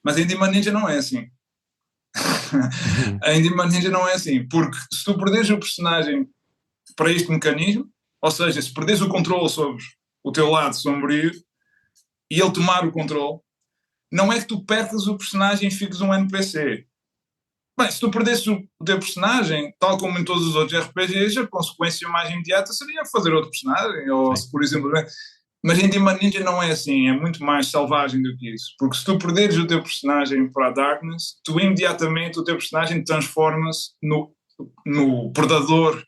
Mas em Demon Ninja não é assim. Em Demon Ninja não é assim, porque se tu perderes o personagem para este mecanismo, ou seja, se perderes o controle sobre o teu lado sombrio e ele tomar o controle, não é que tu percas o personagem e fiques um NPC. Bem, se tu perdesses o teu personagem, tal como em todos os outros RPGs, a consequência mais imediata seria fazer outro personagem, ou se, por exemplo... Mas em Demon Ninja não é assim, é muito mais selvagem do que isso. Porque se tu perderes o teu personagem para a Darkness, tu imediatamente, o teu personagem transforma-se no predador,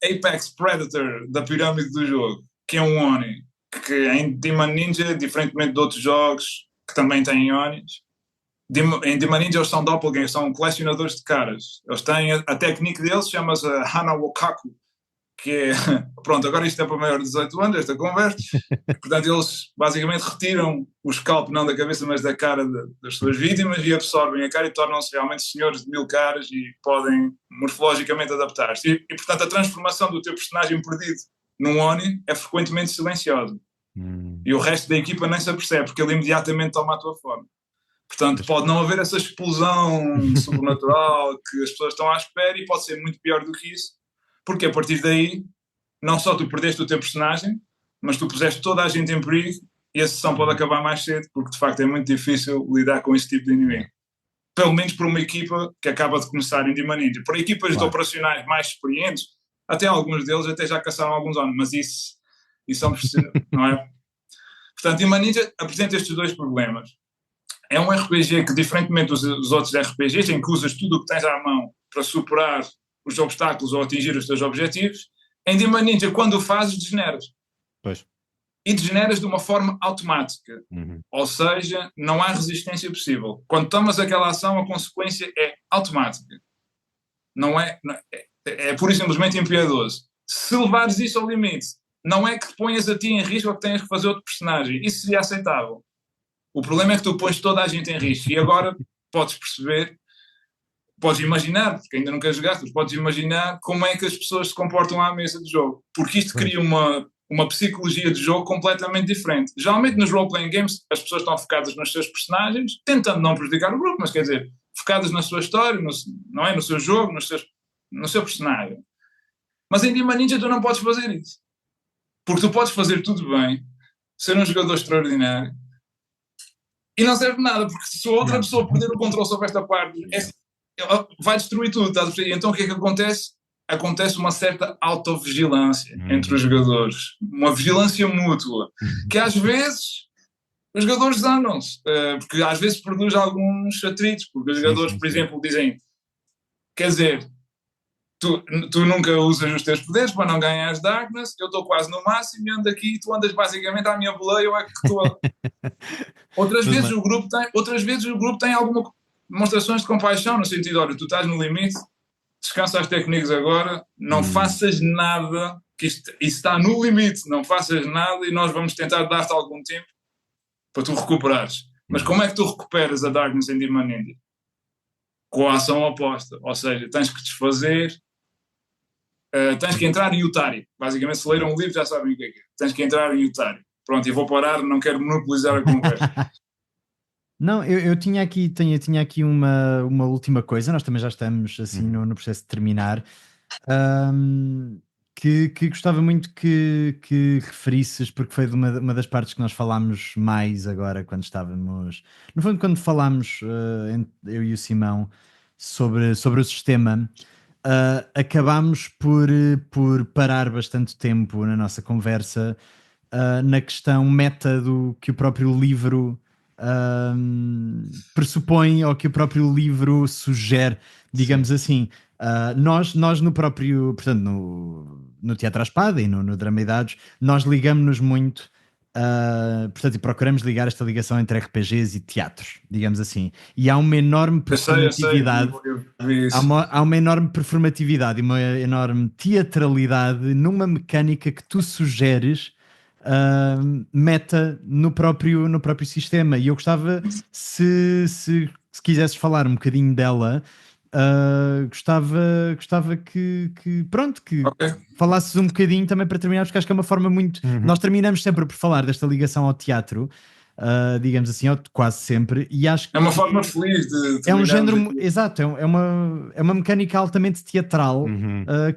Apex Predator da pirâmide do jogo, que é um Oni. Que em Demon Ninja, diferentemente de outros jogos que também têm Onis, em Demon Ninja eles são doppelgangers, são colecionadores de caras. Eles têm, a técnica deles chama-se Hana Wokaku, que é, pronto, agora isto é para maior de 18 anos, esta conversa, portanto eles basicamente retiram o scalp não da cabeça mas da cara das suas vítimas e absorvem a cara e tornam-se realmente senhores de 1000 caras e podem morfologicamente adaptar-se. E portanto a transformação do teu personagem perdido num Oni é frequentemente silenciosa. E o resto da equipa nem se apercebe, porque ele imediatamente toma a tua forma. Portanto, pode não haver essa explosão sobrenatural que as pessoas estão à espera e pode ser muito pior do que isso, porque a partir daí, não só tu perdeste o teu personagem, mas tu puseste toda a gente em perigo e a sessão pode acabar mais cedo, porque de facto é muito difícil lidar com esse tipo de inimigo. Pelo menos para uma equipa que acaba de começar em Demon Ninja. Para equipas de operacionais mais experientes, até alguns deles até já caçaram alguns anos, mas isso é um processo, não é? Portanto, Demon Ninja apresenta estes dois problemas. É um RPG que, diferentemente dos outros RPGs, em que usas tudo o que tens à mão para superar os obstáculos ou atingir os teus objetivos, em Demon Ninja, quando o fazes, degeneras. Pois. E degeneras de uma forma automática. Ou seja, não há resistência possível. Quando tomas aquela ação, a consequência é automática. É pura e simplesmente impiedoso. Se levares isso ao limite, não é que te ponhas a ti em risco ou que tenhas que fazer outro personagem. Isso seria aceitável. O problema é que tu pões toda a gente em risco. E agora podes perceber, podes imaginar, porque ainda nunca jogaste, mas podes imaginar como é que as pessoas se comportam à mesa de jogo. Porque isto cria uma psicologia de jogo completamente diferente. Geralmente nos role-playing games as pessoas estão focadas nos seus personagens, tentando não prejudicar o grupo, mas quer dizer, focadas na sua história, não é? No seu jogo, no seu personagem. Mas em Demon Ninja tu não podes fazer isso. Porque tu podes fazer tudo bem, ser um jogador extraordinário, e não serve de nada, porque se a outra pessoa perder o controle sobre esta parte, vai destruir tudo, estás a perceber? Então o que é que acontece? Acontece uma certa autovigilância entre os jogadores, uma vigilância mútua, que às vezes os jogadores zanam-se, porque às vezes produz alguns atritos, porque os jogadores, por exemplo, dizem, quer dizer, tu nunca usas os teus poderes para não ganhares Darkness, eu estou quase no máximo e ando aqui e tu andas basicamente à minha boleia, eu é que estou... Outras vezes o grupo tem algumas demonstrações de compaixão, no sentido, olha, tu estás no limite, descansa as técnicas agora, não faças nada, que isso está no limite, não faças nada e nós vamos tentar dar-te algum tempo para tu recuperares. Mas como é que tu recuperas a Darkness em Demon Ninja? Com a ação oposta, ou seja, tens que desfazer, tens que entrar em Yutari. Basicamente, se leram um livro já sabem o que é. Tens que entrar em Yutari. Pronto, eu vou parar, não quero monopolizar a conversa. Não, eu tinha aqui uma última coisa, nós também já estamos assim no processo de terminar, que gostava muito que referisses, porque foi de uma das partes que nós falámos mais agora quando estávamos, no fundo quando falámos, eu e o Simão, sobre o sistema, acabámos por parar bastante tempo na nossa conversa na questão meta do que o próprio livro pressupõe ou que o próprio livro sugere, digamos assim. Nós no próprio, portanto, no Teatro à Espada e no Drama e Dados, nós ligamos-nos muito, portanto, e procuramos ligar esta ligação entre RPGs e teatros, digamos assim. E há uma enorme Eu sei, performatividade. eu vi isso. Há uma enorme performatividade e uma enorme teatralidade numa mecânica que tu sugeres meta no próprio sistema. E eu gostava, se quisesses falar um bocadinho dela, gostava que pronto, que Ok. falasses um bocadinho também para terminar, porque acho que é uma forma muito. Nós terminamos sempre por falar desta ligação ao teatro. Digamos assim, quase sempre, e acho que É uma forma feliz de é um terminarmos género, aqui. exato, é uma mecânica altamente teatral,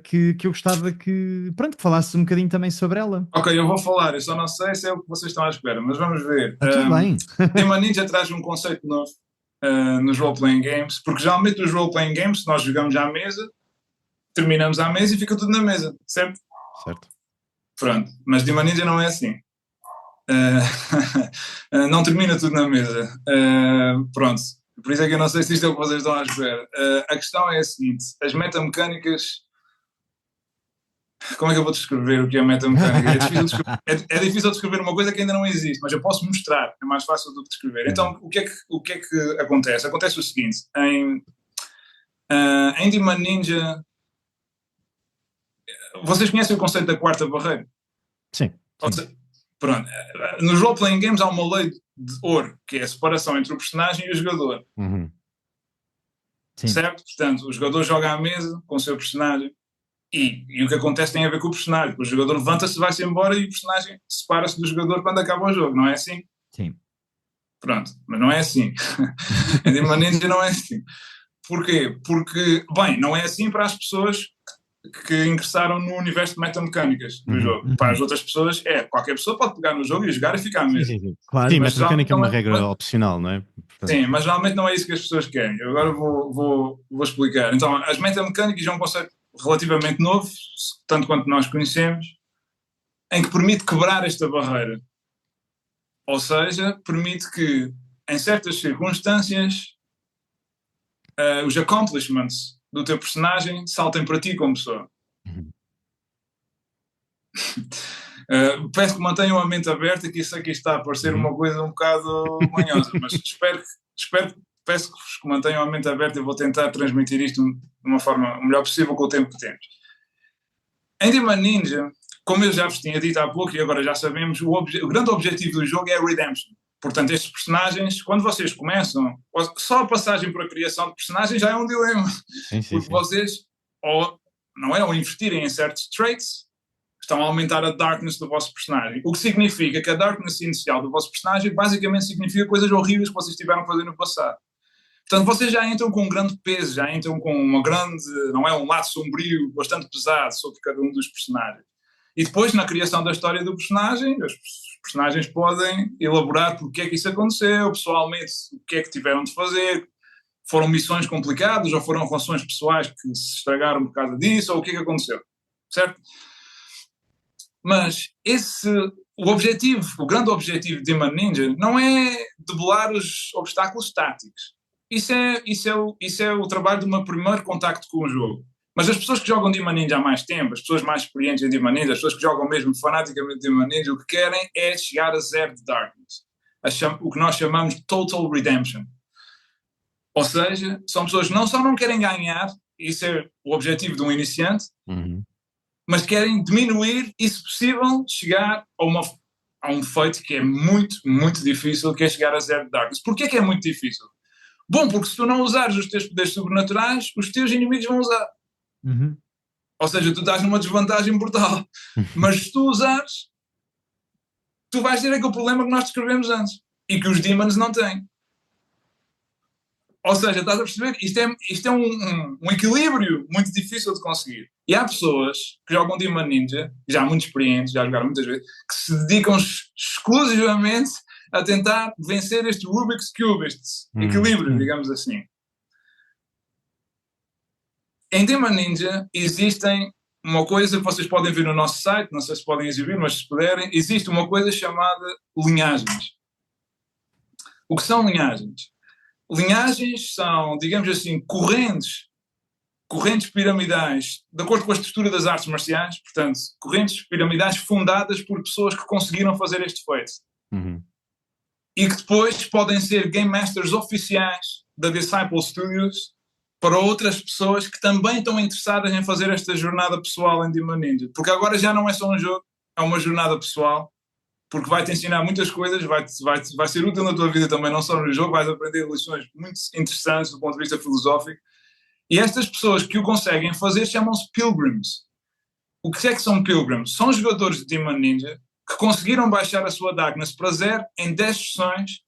que eu gostava que falasses um bocadinho também sobre ela. Ok, eu vou falar, eu só não sei se é o que vocês estão à espera, mas vamos ver. Está tudo bem. Demon Ninja traz um conceito novo nos role-playing games, porque geralmente nos role-playing games nós jogamos à mesa, terminamos à mesa e fica tudo na mesa, certo? Certo. Pronto, mas Demon Ninja não é assim. Não termina tudo na mesa. Pronto, por isso é que eu não sei se isto é o que vocês estão à espera. A questão é a seguinte: as metamecânicas. Como é que eu vou descrever o que é metamecânica? É difícil descrever uma coisa que ainda não existe, mas eu posso mostrar, é mais fácil do que descrever. Então, o que é que acontece? Acontece o seguinte: em Demon Ninja, vocês conhecem o conceito da quarta barreira? Sim. Pronto, nos role-playing games há uma lei de ouro, que é a separação entre o personagem e o jogador. Certo? Portanto, o jogador joga à mesa com o seu personagem e o que acontece tem a ver com o personagem. O jogador levanta-se, vai-se embora e o personagem separa-se do jogador quando acaba o jogo, não é assim? Sim. Pronto, mas não é assim. Em Demon Ninja não é assim. Porquê? Porque, bem, não é assim para as pessoas que ingressaram no universo de metamecânicas do jogo. Para as outras pessoas, qualquer pessoa pode pegar no jogo e jogar e ficar à mesa. Sim. Claro, sim, metamecânica é uma regra opcional, não é? Portanto, sim, mas geralmente não é isso que as pessoas querem. Eu agora vou explicar. Então, as metamecânicas é um conceito relativamente novo, tanto quanto nós conhecemos, em que permite quebrar esta barreira. Ou seja, permite que, em certas circunstâncias, os accomplishments do teu personagem saltem para ti como pessoa. Peço que mantenham a mente aberta, que isso aqui está a parecer uma coisa um bocado manhosa, mas peço que mantenham a mente aberta e vou tentar transmitir isto de uma forma o melhor possível com o tempo que temos. Em Demon Ninja, como eu já vos tinha dito há pouco e agora já sabemos, o grande objetivo do jogo é a redemption. Portanto, estes personagens, quando vocês começam, só a passagem para a criação de personagens já é um dilema. Porque vocês, ou investirem em certos traits, estão a aumentar a darkness do vosso personagem. O que significa que a darkness inicial do vosso personagem basicamente significa coisas horríveis que vocês tiveram a fazer no passado. Portanto, vocês já entram com um grande peso, já entram com uma grande, um lado sombrio bastante pesado sobre cada um dos personagens. E depois, na criação da história do personagem, os personagens podem elaborar porque é que isso aconteceu, pessoalmente, o que é que tiveram de fazer, foram missões complicadas ou foram relações pessoais que se estragaram por causa disso, ou o que é que aconteceu, certo? Mas o grande objetivo de Demon Ninja não é debelar os obstáculos estáticos. Isso é o trabalho de um primeiro contacto com o jogo. Mas as pessoas que jogam Demon Ninja há mais tempo, as pessoas mais experientes em Demon Ninja, as pessoas que jogam mesmo fanaticamente Demon Ninja, o que querem é chegar a zero de darkness. O que nós chamamos de total redemption. Ou seja, são pessoas que não só não querem ganhar, isso é o objetivo de um iniciante, mas querem diminuir e, se possível, chegar a um feito que é muito, muito difícil, que é chegar a zero de darkness. Porquê que é muito difícil? Bom, porque se tu não usares os teus poderes sobrenaturais, os teus inimigos vão usar. Ou seja, tu estás numa desvantagem brutal. Mas se tu usares, tu vais ter aquele problema que nós descrevemos antes e que os demons não têm. Ou seja, estás a perceber? Isto é um equilíbrio muito difícil de conseguir. E há pessoas que jogam Demon Ninja, já muito experientes, já jogaram muitas vezes, que se dedicam exclusivamente a tentar vencer este Rubik's Cube, este equilíbrio, digamos assim. Em Demon Ninja existem uma coisa que vocês podem ver no nosso site, não sei se podem exibir, mas se puderem, existe uma coisa chamada linhagens. O que são linhagens? Linhagens são, digamos assim, correntes correntes piramidais, de acordo com a estrutura das artes marciais, portanto, correntes piramidais fundadas por pessoas que conseguiram fazer este feito. E que depois podem ser Game Masters oficiais da Disciple Studios para outras pessoas que também estão interessadas em fazer esta jornada pessoal em Demon Ninja. Porque agora já não é só um jogo, é uma jornada pessoal, porque vai-te ensinar muitas coisas, vai ser útil na tua vida também, não só no jogo, vais aprender lições muito interessantes do ponto de vista filosófico. E estas pessoas que o conseguem fazer chamam-se Pilgrims. O que é que são Pilgrims? São jogadores de Demon Ninja que conseguiram baixar a sua Darkness para 0 em 10 sessões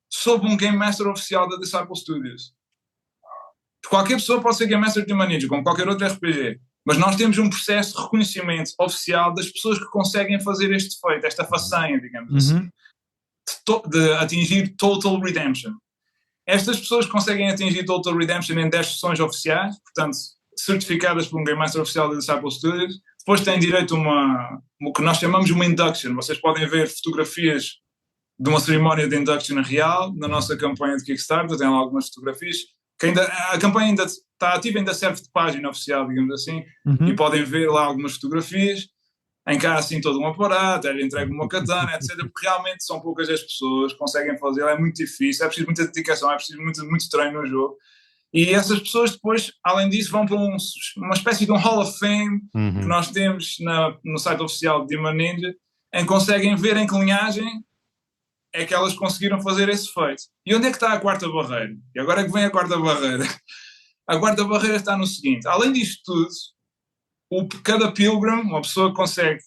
sob um Game Master oficial da Disciple Studios. Qualquer pessoa pode ser Game Master de Demon Ninja, como qualquer outro RPG. Mas nós temos um processo de reconhecimento oficial das pessoas que conseguem fazer este feito, esta façanha, digamos assim, de atingir Total Redemption. Estas pessoas conseguem atingir Total Redemption em 10 sessões oficiais, portanto, certificadas por um Game Master oficial da Disciple Studios. Depois têm direito a o que nós chamamos uma induction. Vocês podem ver fotografias de uma cerimónia de induction real na nossa campanha de Kickstarter, tem lá algumas fotografias. A campanha ainda está ativa, ainda serve de página oficial, digamos assim, e podem ver lá algumas fotografias em que há assim todo um aparato, ele entrega uma katana, etc. Porque realmente são poucas as pessoas que conseguem fazer, é muito difícil, é preciso muita dedicação, é preciso muito treino no jogo. E essas pessoas depois, além disso, vão para uma espécie de um Hall of Fame que nós temos no site oficial de Demon Ninja, em que conseguem ver em que linhagem é que elas conseguiram fazer esse feito. E onde é que está a quarta barreira? E agora é que vem a quarta barreira. A quarta barreira está no seguinte: além disto tudo, cada Pilgrim, uma pessoa consegue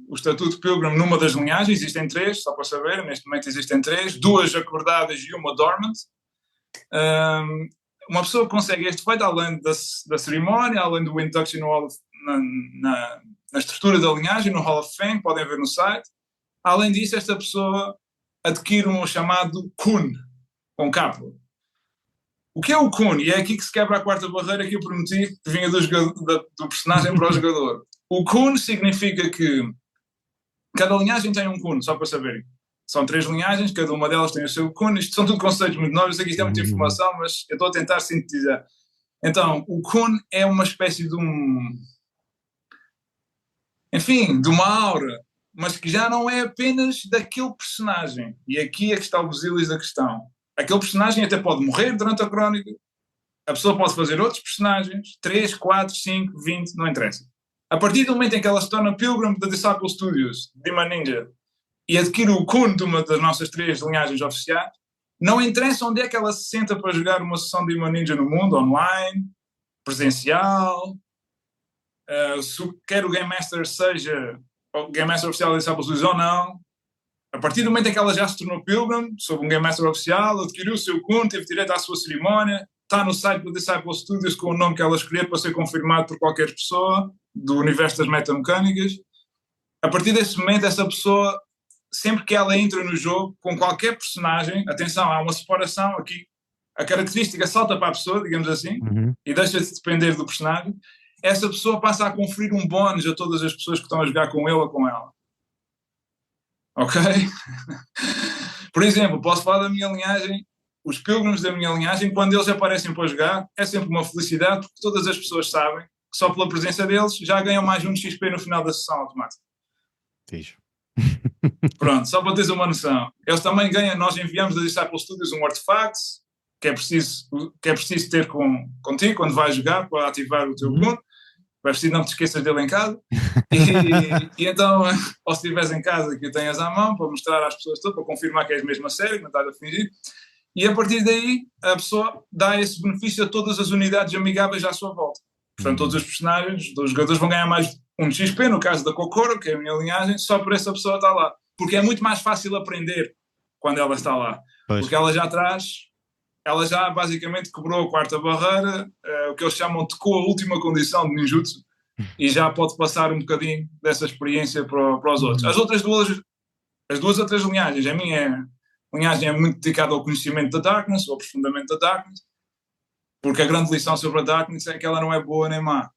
o estatuto Pilgrim numa das linhagens, existem 3, só para saber, neste momento existem 3, 2 acordadas e uma dormant. Uma pessoa consegue este feito além da cerimónia, além do induction na estrutura da linhagem, no Hall of Fame, podem ver no site. Além disso, esta pessoa adquire um chamado Kun, com capa. O que é o Kun? E é aqui que se quebra a quarta barreira que eu prometi, que vinha do personagem para o jogador. O Kun significa que cada linhagem tem um Kun, só para saberem. São 3 linhagens, cada uma delas tem o seu Kun. Isto são tudo conceitos muito novos, eu sei que isto é muita informação, mas eu estou a tentar sintetizar. Então, o Kun é uma espécie de de uma aura, mas que já não é apenas daquele personagem. E aqui é que está o busilis da questão. Aquele personagem até pode morrer durante a crónica, a pessoa pode fazer outros personagens, 3, 4, 5, 20, não interessa. A partir do momento em que ela se torna Pilgrim da Disciple Studios, Demon Ninja, e adquire o Kun de uma das nossas 3 linhagens oficiais, não interessa onde é que ela se senta para jogar uma sessão de Demon Ninja no mundo, online, presencial, quer o Game Master seja o Game Master oficial da Disciple Studios ou não. A partir do momento em que ela já se tornou Pilgrim, sob um Game Master oficial, adquiriu o seu Kun, teve direito à sua cerimónia, está no site do Disciple Studios com o nome que ela escolher para ser confirmado por qualquer pessoa do universo das metamecânicas. A partir desse momento, essa pessoa, sempre que ela entra no jogo, com qualquer personagem, atenção, há uma separação aqui, a característica salta para a pessoa, digamos assim, e deixa de depender do personagem, essa pessoa passa a conferir um bónus a todas as pessoas que estão a jogar com ele ou com ela. Ok? Por exemplo, posso falar da minha linhagem, os Pilgrims da minha linhagem, quando eles aparecem para jogar, é sempre uma felicidade, porque todas as pessoas sabem que só pela presença deles já ganham mais um de XP no final da sessão automática. Fixe. Pronto, só para teres uma noção. Eles também ganham, nós enviamos da Disciple Studios um artefacto que é preciso ter contigo quando vais jogar para ativar o teu Kun. Vai preciso não te esqueças dele em casa. E então, ou se estiveres em casa, que o tenhas à mão para mostrar às pessoas todas, para confirmar que és mesmo a sério, que não estás a fingir. E a partir daí, a pessoa dá esse benefício a todas as unidades amigáveis à sua volta. Portanto, todos os personagens, os jogadores vão ganhar mais um de XP, no caso da Kokoro, que é a minha linhagem, só por essa pessoa estar lá. Porque é muito mais fácil aprender quando ela está lá. Pois. Porque ela já basicamente quebrou a quarta barreira, o que eles chamam de a última condição de ninjutsu, e já pode passar um bocadinho dessa experiência para os outros. As duas outras linhagens, a minha linhagem é muito dedicada ao conhecimento da Darkness, ao aprofundamento da Darkness, porque a grande lição sobre a Darkness é que ela não é boa nem má.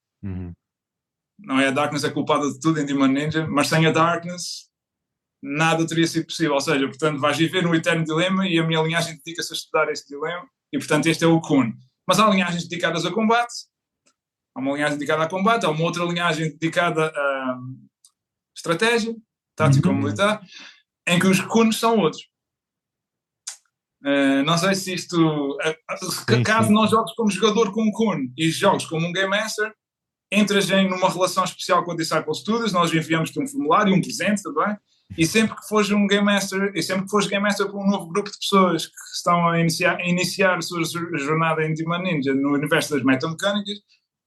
Não é a Darkness a culpada de tudo em Demon Ninja, mas sem a Darkness nada teria sido possível. Ou seja, portanto, vais viver no eterno dilema e a minha linhagem dedica-se a estudar este dilema e, portanto, este é o Kun. Mas há linhagens dedicadas a combate, Há uma linhagem dedicada a combate, há uma outra linhagem dedicada a estratégia, tática militar, em que os Kuns são outros. Não sei se isto... caso não jogues como jogador com um Kun e jogues como um Game Master, entras numa relação especial com a Disciple Studios, nós enviamos-te um formulário, um presente também, e sempre que fores um Game Master, com um novo grupo de pessoas que estão a iniciar a sua jornada em Demon Ninja no universo das metamecânicas,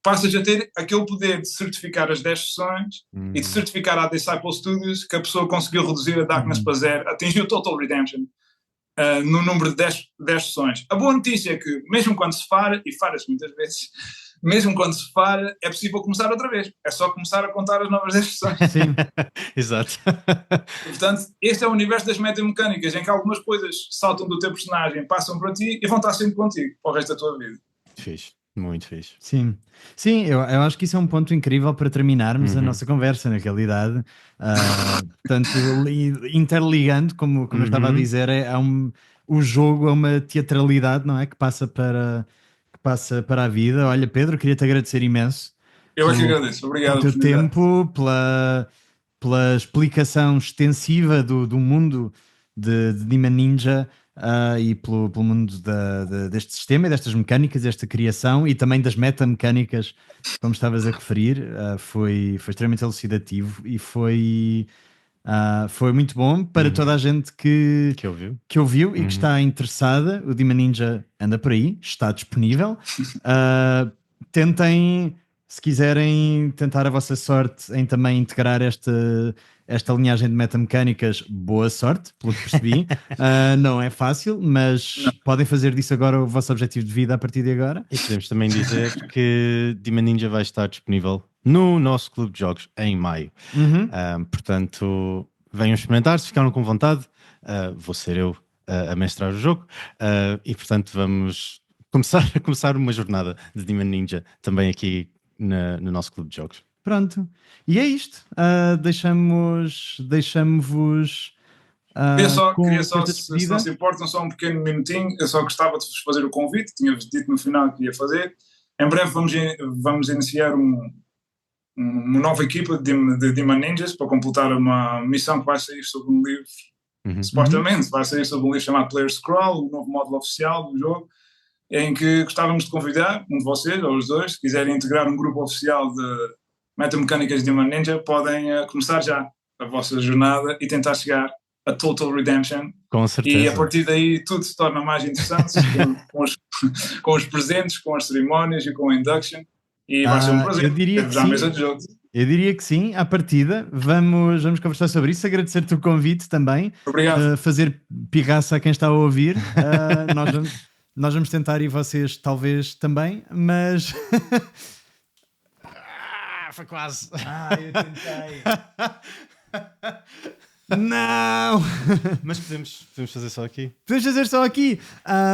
passas a ter aquele poder de certificar as 10 sessões e de certificar à Disciple Studios que a pessoa conseguiu reduzir a Darkness para 0, atingiu o Total Redemption no número de 10 sessões. A boa notícia é que, mesmo quando se fara, e fara-se muitas vezes, mesmo quando se fara, é possível começar outra vez. É só começar a contar as novas 10 sessões. Sim, exato. Portanto, este é o universo das metamecânicas, em que algumas coisas saltam do teu personagem, passam para ti e vão estar sempre contigo para o resto da tua vida. Fixe. Muito fixe. Sim, eu acho que isso é um ponto incrível para terminarmos a nossa conversa, na realidade. Portanto, interligando, como eu estava a dizer, o jogo é uma teatralidade, não é? Que passa para a vida. Olha, Pedro, queria-te agradecer imenso. Eu é que agradeço. Obrigado. Pelo teu tempo, pela explicação extensiva do mundo de Demon Ninja. E pelo mundo deste sistema e destas mecânicas, desta criação e também das metamecânicas, como estavas a referir, foi extremamente elucidativo e foi muito bom para toda a gente que ouviu e que está interessada. O Demon Ninja anda por aí, está disponível. Tentem, se quiserem tentar a vossa sorte em também integrar esta linhagem de metamecânicas, boa sorte, pelo que percebi. Não é fácil, mas podem fazer disso agora o vosso objetivo de vida a partir de agora. E podemos também dizer que Demon Ninja vai estar disponível no nosso clube de jogos em maio. Portanto, venham experimentar, se ficaram com vontade, vou ser eu a mestrar o jogo. E portanto vamos começar uma jornada de Demon Ninja também aqui no nosso clube de jogos. Pronto, e é isto. Deixamo-vos. Queria só se não se importam, só um pequeno minutinho. Eu só gostava de vos fazer o convite. Tinha-vos dito no final que ia fazer. Em breve vamos iniciar uma nova equipa de Demon Ninjas para completar uma missão que vai sair sobre um livro. Supostamente vai sair sobre um livro chamado Player Scroll, o novo módulo oficial do jogo, em que gostávamos de convidar um de vocês ou os dois, se quiserem integrar um grupo oficial de metamecânicas de Demon Ninja, podem começar já a vossa jornada e tentar chegar a Total Redemption. Com certeza. E a partir daí tudo se torna mais interessante com os presentes, com as cerimónias e com a induction. E vai ser um prazer. Eu diria que sim. Mesa de jogo. Eu diria que sim, à partida. Vamos conversar sobre isso. Agradecer-te o convite também. Obrigado. Fazer pirraça a quem está a ouvir. Nós vamos tentar e vocês talvez também, mas... Foi quase. Eu tentei. Não! Mas podemos fazer só aqui. Podemos fazer só aqui.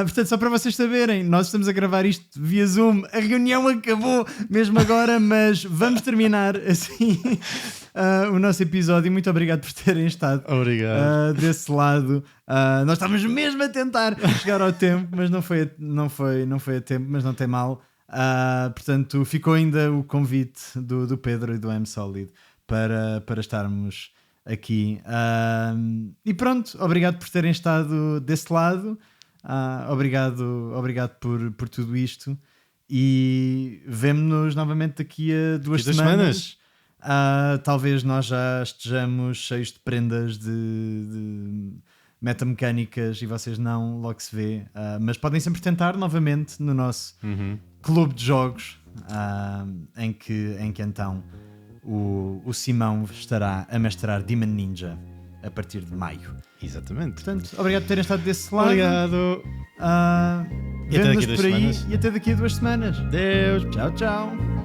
Portanto, só para vocês saberem, nós estamos a gravar isto via Zoom. A reunião acabou mesmo agora, mas vamos terminar assim o nosso episódio. Muito obrigado por terem estado desse lado. Nós estávamos mesmo a tentar chegar ao tempo, mas não foi a tempo, mas não tem mal. Portanto, ficou ainda o convite do Pedro e do M-Solid para estarmos aqui. E pronto, obrigado por terem estado desse lado. Obrigado por tudo isto. E vemo-nos novamente daqui a duas semanas. Talvez nós já estejamos cheios de prendas de metamecânicas e vocês não, logo se vê. Mas podem sempre tentar novamente no nosso clube de jogos, em que então o Simão estará a mestrar Demon Ninja a partir de maio. Exatamente. Portanto, obrigado por terem estado desse lado. Obrigado. Vemo-nos por aí e até daqui a 2 semanas. Deus. Tchau, tchau.